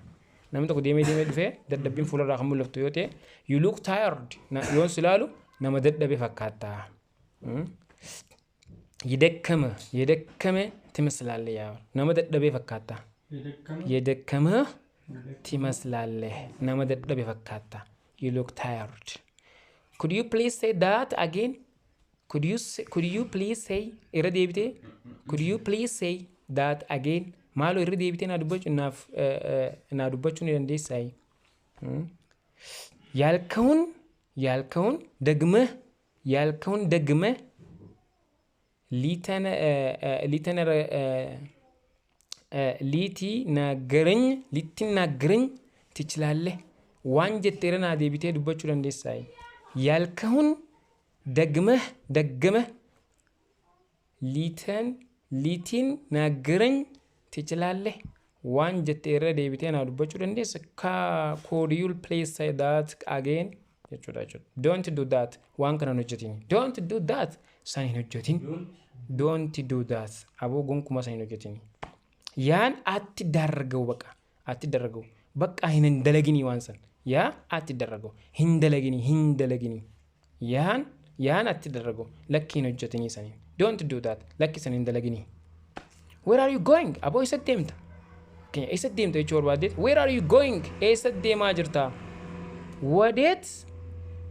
namta ko deme dufe daddabin fulara khamul lafto yote you look tired yon selalu nama daddabe fakata የደከመ ትመስላለህ ያ nama daddabe fakata የደከመ ትመስላለህ nama daddabe fakata you look tired could you please say that again could you please say could you please say that again maaloo irra deebitee naa dubbachuu ni dandeessaa? ያልከውን ደግመህ ሊትናገረኝ ትችላለህ? waan jetteera naa deebitee dubbachuu dandeessaa? ያልከውን ደግመህ ሊትናገረኝ ትችላለህ? waan jetteera deebitee naa dubbachuu dandeessa? Could you please say that again? Don't do that. waan kana hojjetin. Don't do that. san hin hojjetin. Don't do that. aboo gonkuma san hin hojjetin. yaan atti dargau bakka hin dalagini waan san. yaa atti dargau hin dalagini. yaan atti dargau lakki hin hojjetini sanin. Don't do that. lakki san hin dalagini. Where are you going? aboo isa deemta. Eessa deemta jechuu barbaaddeet? Where are you going? eessa deemaa jirta? ወዴት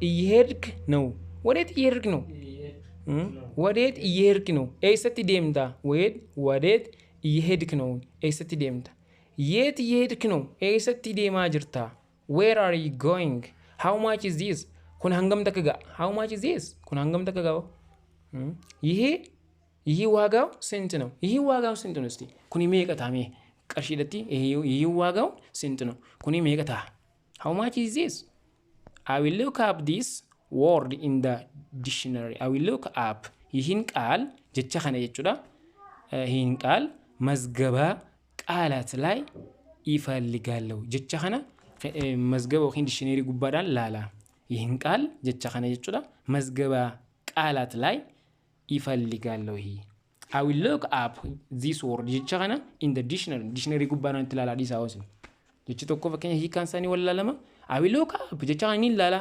እየሄድክ ነው? ወዴት እየሄድክ ነው? ኤሰት deemta? ወዴት እየሄድክ ነው? ኤሰት deemta? የት እየሄድክ ነው? ኤሰት deemaa jirta? Where are you going? How much is this? kun hangam takka ga'a? How much is this? kun hangam takka ga'a? ይሄ ዋጋው ስንት ነው? ይሄ ዋጋው ስንት ነው? እስቲ kun meeqa taame? qarshidatti ይሄ ዋጋው ስንት ነው? kun meeqa ta'a? How much is this? I will look up this word in the dictionary. I will look up. ይህን ቃል jecha kana jechuudha. ይህን ቃል መዝገበ ቃላት ላይ ይፈልጋለሁ። jecha kana መዝገበ ወይን ዲክሽነሪ ጉባዳን ላላ ይህን ቃል jecha kana jechuudha. መዝገበ ቃላት ላይ ይፈልጋለሁ። ይሄ I will look up this word jecha kana in the dictionary gubbaanan tilala dhisa hawasni. jechi tokko fakkeenya hiikansani wallalama I will look up jecha kana ni lala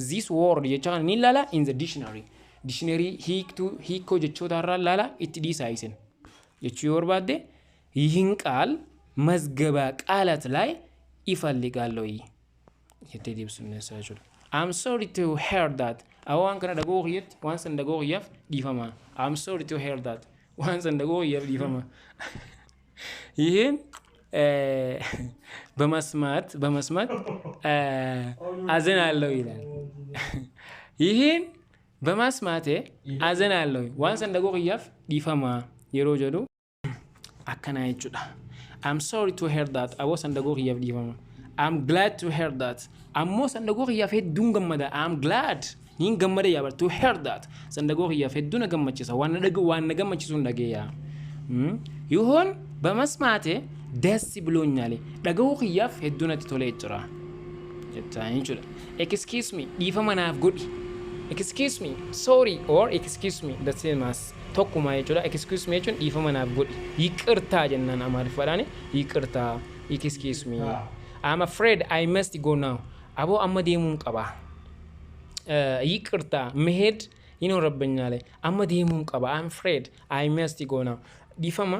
this word jecha kana ni lala in the dictionary hiikko jechoota irraa lala itti dhisa isen jechuu yoo barbaadde ይህን ቃል መዝገበ ቃላት ላይ ይፈልጋለሁ jettee deebisuun jechuudha. I'm sorry to hear that. Awaan kana dhagoo hiyyat waan san dhagoo hiyyaaf dhiifama. I'm sorry to hear that. waan san dhagoo hiyyaaf dhiifama. ይህን በመስማት አዝናለሁ ይላል። ይህን በመስማቴ አዝናለሁ waan san dhagoo hiyyaaf dhiifama yeroo jedhu akkana jechuudha. I'm sorry to hear that. awoo san dhagoo hiyyaaf dhiifama. I'm glad to hear that. ammoo san dhagoo hiyyaaf hedduun gammada. I'm glad hin gammada yaa bar to hear that. san dhagoo hiyyaaf hedduun gammachisa waan na gammachisuun dhageeyaa. ይሁን በመስማቴ ደስ ብሎኛል። dhagoo hiyyaaf hedduun ati tolee jira jettaan jechuudha. Excuse me dhiifama naaf godhi. Excuse me, sorry or excuse me the same as tokkuma jechuudha. Excuse me jechuun dhiifama naaf godhi. Yiqirtaa jennaan Amaariffaadhaan. Yiqirtaa. Excuse me. I'm afraid I must go now. aboo amma deemuun qaba. ይቅርታ መሄድ ይኖርብኛል። amma deemuun qaba. I'm afraid I must go now. dhiifama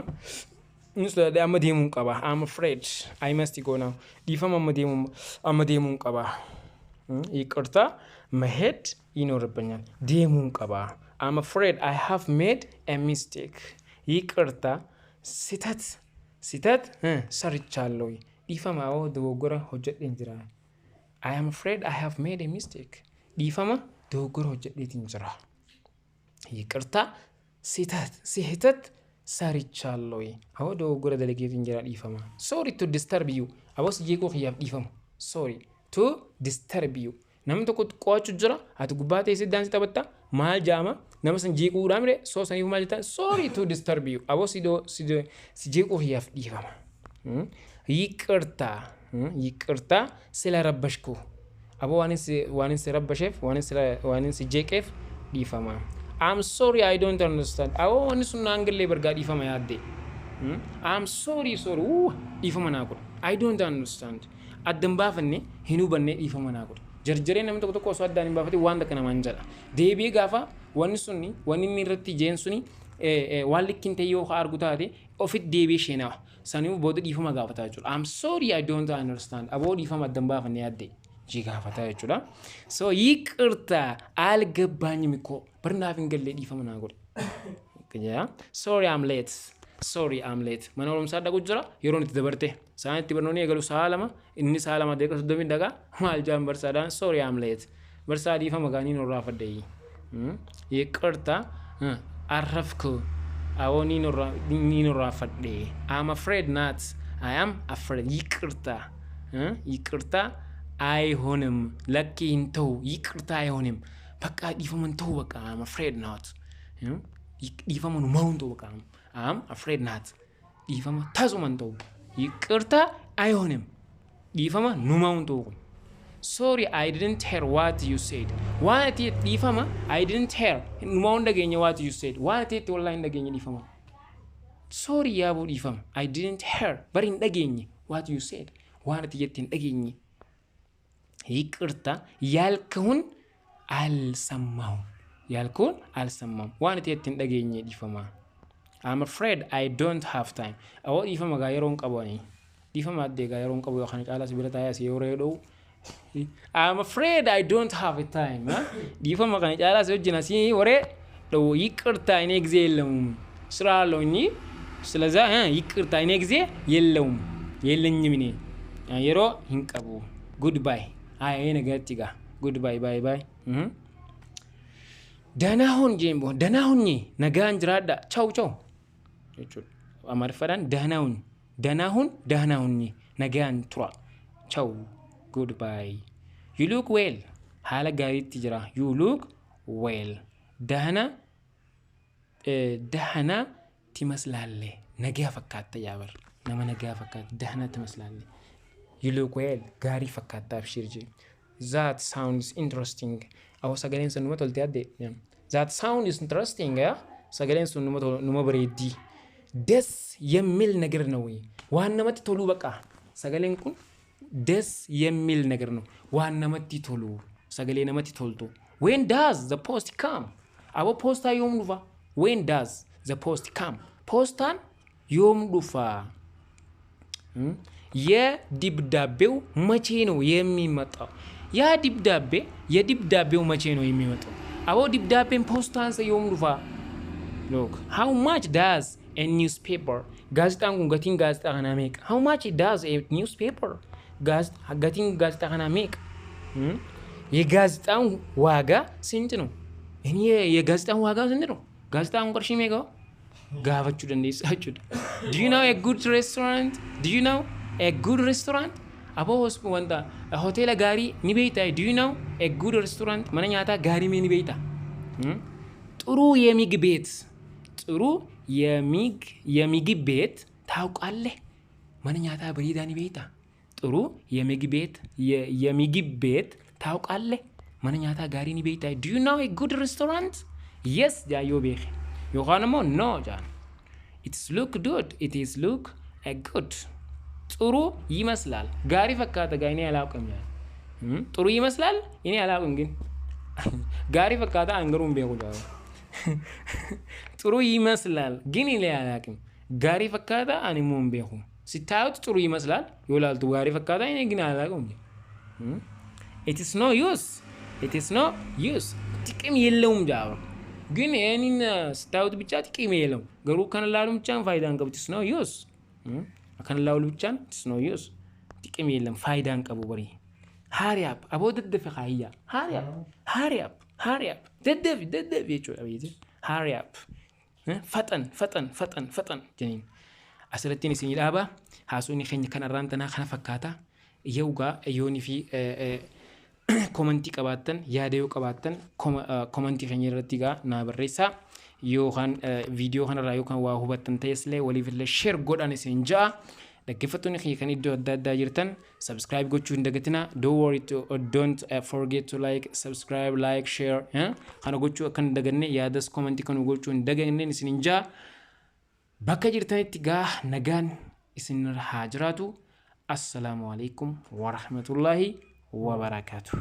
instead amma deemuun qaba. I'm afraid I must go now. dhiifama amma deemuun qaba. ይቅርታ መሄድ ይኖርብኛል። deemuun qaba. I'm afraid I have made a mistake. ይቅርታ ስህተት ሰርቻለሁ። dhiifama dogoggora hojjedheen jira. I am afraid I have made a mistake. dhiifama dogoggora hojjedheetiin jira. ይቅርታ ስህተት ሰርቻለሁ። dogoggora dalageetiin jira dhiifama. Sorry to disturb you. abos jeeqoo hiyyaaf dhiifama. Sorry to disturb you. namni tokko qo'achuu jira. ati gubbaa teessee daansi taphatta maal jaama nama san jeequudhaan mire soo saniif maal jettaan sorry to disturb you. abos si jeeqoo hiyyaaf dhiifama. ይቅርታ ስለረበሽኩ aboo waanin si rabbasheef waanin si jeeqeef dhiifama. I'm sorry I don't understand. aboo wanni sun naangallee bargaa dhiifama yaadde. I'm sorry dhiifama naa godha. I don't understand. addan baafanne hin hubanne dhiifama naa godha. jarjaree namni tokko osoo addaan hin baafate waan takka namaan jedha. deebii gaafa wanni inni irratti jeen suni waan likkin ta'e yoo argu taate ofitti deebii sheenawa. saniif booda dhiifama gaafataa jechuudha. I'm sorry I don't understand. aboo dhiifama addan baafanne yaadde jii gaafataa jechuudha. So ይቅርታ አልገባኝም እኮ barnaaf hin galle dhiifama naa godha. Sorry I'm late. sorry I'm late mana barumsaa dhaqu jira yeroon itti dabarte sa'aan itti barnoonni eegalu sa'a lama inni sa'a lama deeqa 30 daqa maal jaan barsaadhaan sorry I'm late barsaa dhiifama gaanii nurraa faddeeyyi ይቅርታ አረፍኩ አዎ ኒኖራ ፈዴ I'm afraid not I am afraid ይቅርታ አይሆንም ለኪ እንተው ይቅርታ አይሆንም በቃ ዲፈመን ተው በቃ I'm afraid not ዲፈመን ማውንቶ በቃ I'm afraid not ዲፈመ ታዙመን ተው ይቅርታ አይሆንም ዲፈመ ኑማውንቶ sorry I didn't hear what you said what it ዲፈመ I didn't hear ኑማውን ደገኘ what you said what it online ደገኘ ዲፈመ sorry ያቡ ዲፈመ I didn't hear በሪን ደገኘ what you said what it ደገኘ ይቅርታ ያልከውን አልሰማው ዋንት የትን ደገኘ ዲፈማ I'm afraid I don't have time አዎ ዲፈማ ጋየሮን ቀቦኒ ዲፈማ አደ ጋየሮን ቀቦ ያኸነ ቃላስ ብለታያ ሲወሬዶ I'm afraid I don't have time ዲፈማ ጋነ ቃላስ ወጅና ሲ ወሬ ዶ ይቅርታ እኔ ጊዜ የለውም ስራ አለውኝ ስለዛ ይቅርታ እኔ ጊዜ የለኝም እኔ የሮ ይንቀቡ goodbye አይ ነገርቲጋ goodbye bye bye ደናሁን ጄምቦ ደናሁን ነጋን ጅራዳ ቻው አማርፈዳን ደናሁን ነጋን ትሯ ቻው goodbye you look well ሐለ ጋሪት ጅራ you look well ደህና ትመስላለ ነገ ፈካተ ያበር ነገ ፈካተ ደህና ትመስላለ you look well ጋሪ ፈካታ አብሽርጂ that sounds interesting አው ሰገሌን ሰንመ ተልቲያደ that sound is interesting ሰገሌን ሰንመ ኑመ በሬዲ ደስ የሚል ነገር ነው ዋናመት ቶሉ በቃ ሰገሌን ኩን ደስ የሚል ነገር ነው ዋናመት ቶሉ ሰገሌን መት ቶልቶ when does the post come አቦ ፖስታ ዮም ዱፋ when does the post come ፖስታን ዮም ዱፋ የዲብዳቤው መቼ ነው የሚመጣው የዲብዳቤው መቼ ነው የሚመጣው አቦ ዲብዳቤን ፖስታን ሰዮም ዱፋ look how much does a newspaper ጋዜጣን ጉንገቲን ጋዜጣ ካና ሜክ how much does a newspaper ጋዜጣ ካና ሜክ የጋዜጣን ዋጋ ስንት ነው እኔ የጋዜጣን ዋጋ ስንት ነው ጋዜጣን ቆርሺ ሜጋው ጋባቹ ደንዴሳቹ do you know a good restaurant abo hospo wanda hotel gari ni beita do you know a good restaurant mananyata gari me ni beita ጥሩ የሚግ ቤት ታውቃለህ mananyata በሪዳ ni beita ጥሩ የሚግ ቤት ታውቃለህ mananyata gari ni beita do you know a good restaurant yes jayo beх yohanamo no jan it is look a good ጥሩ ይመስላል ጋሪ ፈካታ ጋይኔ ያላውቅም ጥሩ ይመስላል እኔ ያላውቅም ግን ጋሪ ፈካታ አንገሩም ቤጉዳ ጥሩ ይመስላል ግን እኔ ያላውቅም ጋሪ ፈካታ አንሙም ቤጉ ሲታዩት ጥሩ ይመስላል ይወላልቱ ጋሪ ፈካታ እኔ ግን ያላውቅም it is no use ጥቅም የለውም ጃው ግን እኔን ስታዩት ብቻ ጥቅም የለውም ገሩ ከነላሉ ብቻ ፋይዳን ቀብት is no use አከን ላውል ብቻን it's no use ጥቅም የለም ፋይዳን ቀቡ በሪ ሃሪያፕ አቦ ደደፈ ኻያ ሃሪያፕ ደደፍ ይቹ አብይት ሃሪያፕ ፈጠን ጀኒን አስለቲኒ ሲኒዳባ ሃሱኒ ኸኝ ከነራንተና ከነፈካታ የውጋ ዮኒ ፊ ኮመንቲ ቀባተን ያደዩ ቀባተን ኮመንቲ ኸኝ ረቲጋ ናበሬሳ yohan video kana rayo kan wa hubatan taysle walifle share godane senja dagefatuni khikan iddo dadda jirtan subscribe gochu ndagatina don't forget to subscribe like share kana gochu kan daganne yadas comment kan gochu ndaganne sininja bakka jirtanitti ga nagan isin hajratu assalamu alaikum wa rahmatullahi wa barakatuh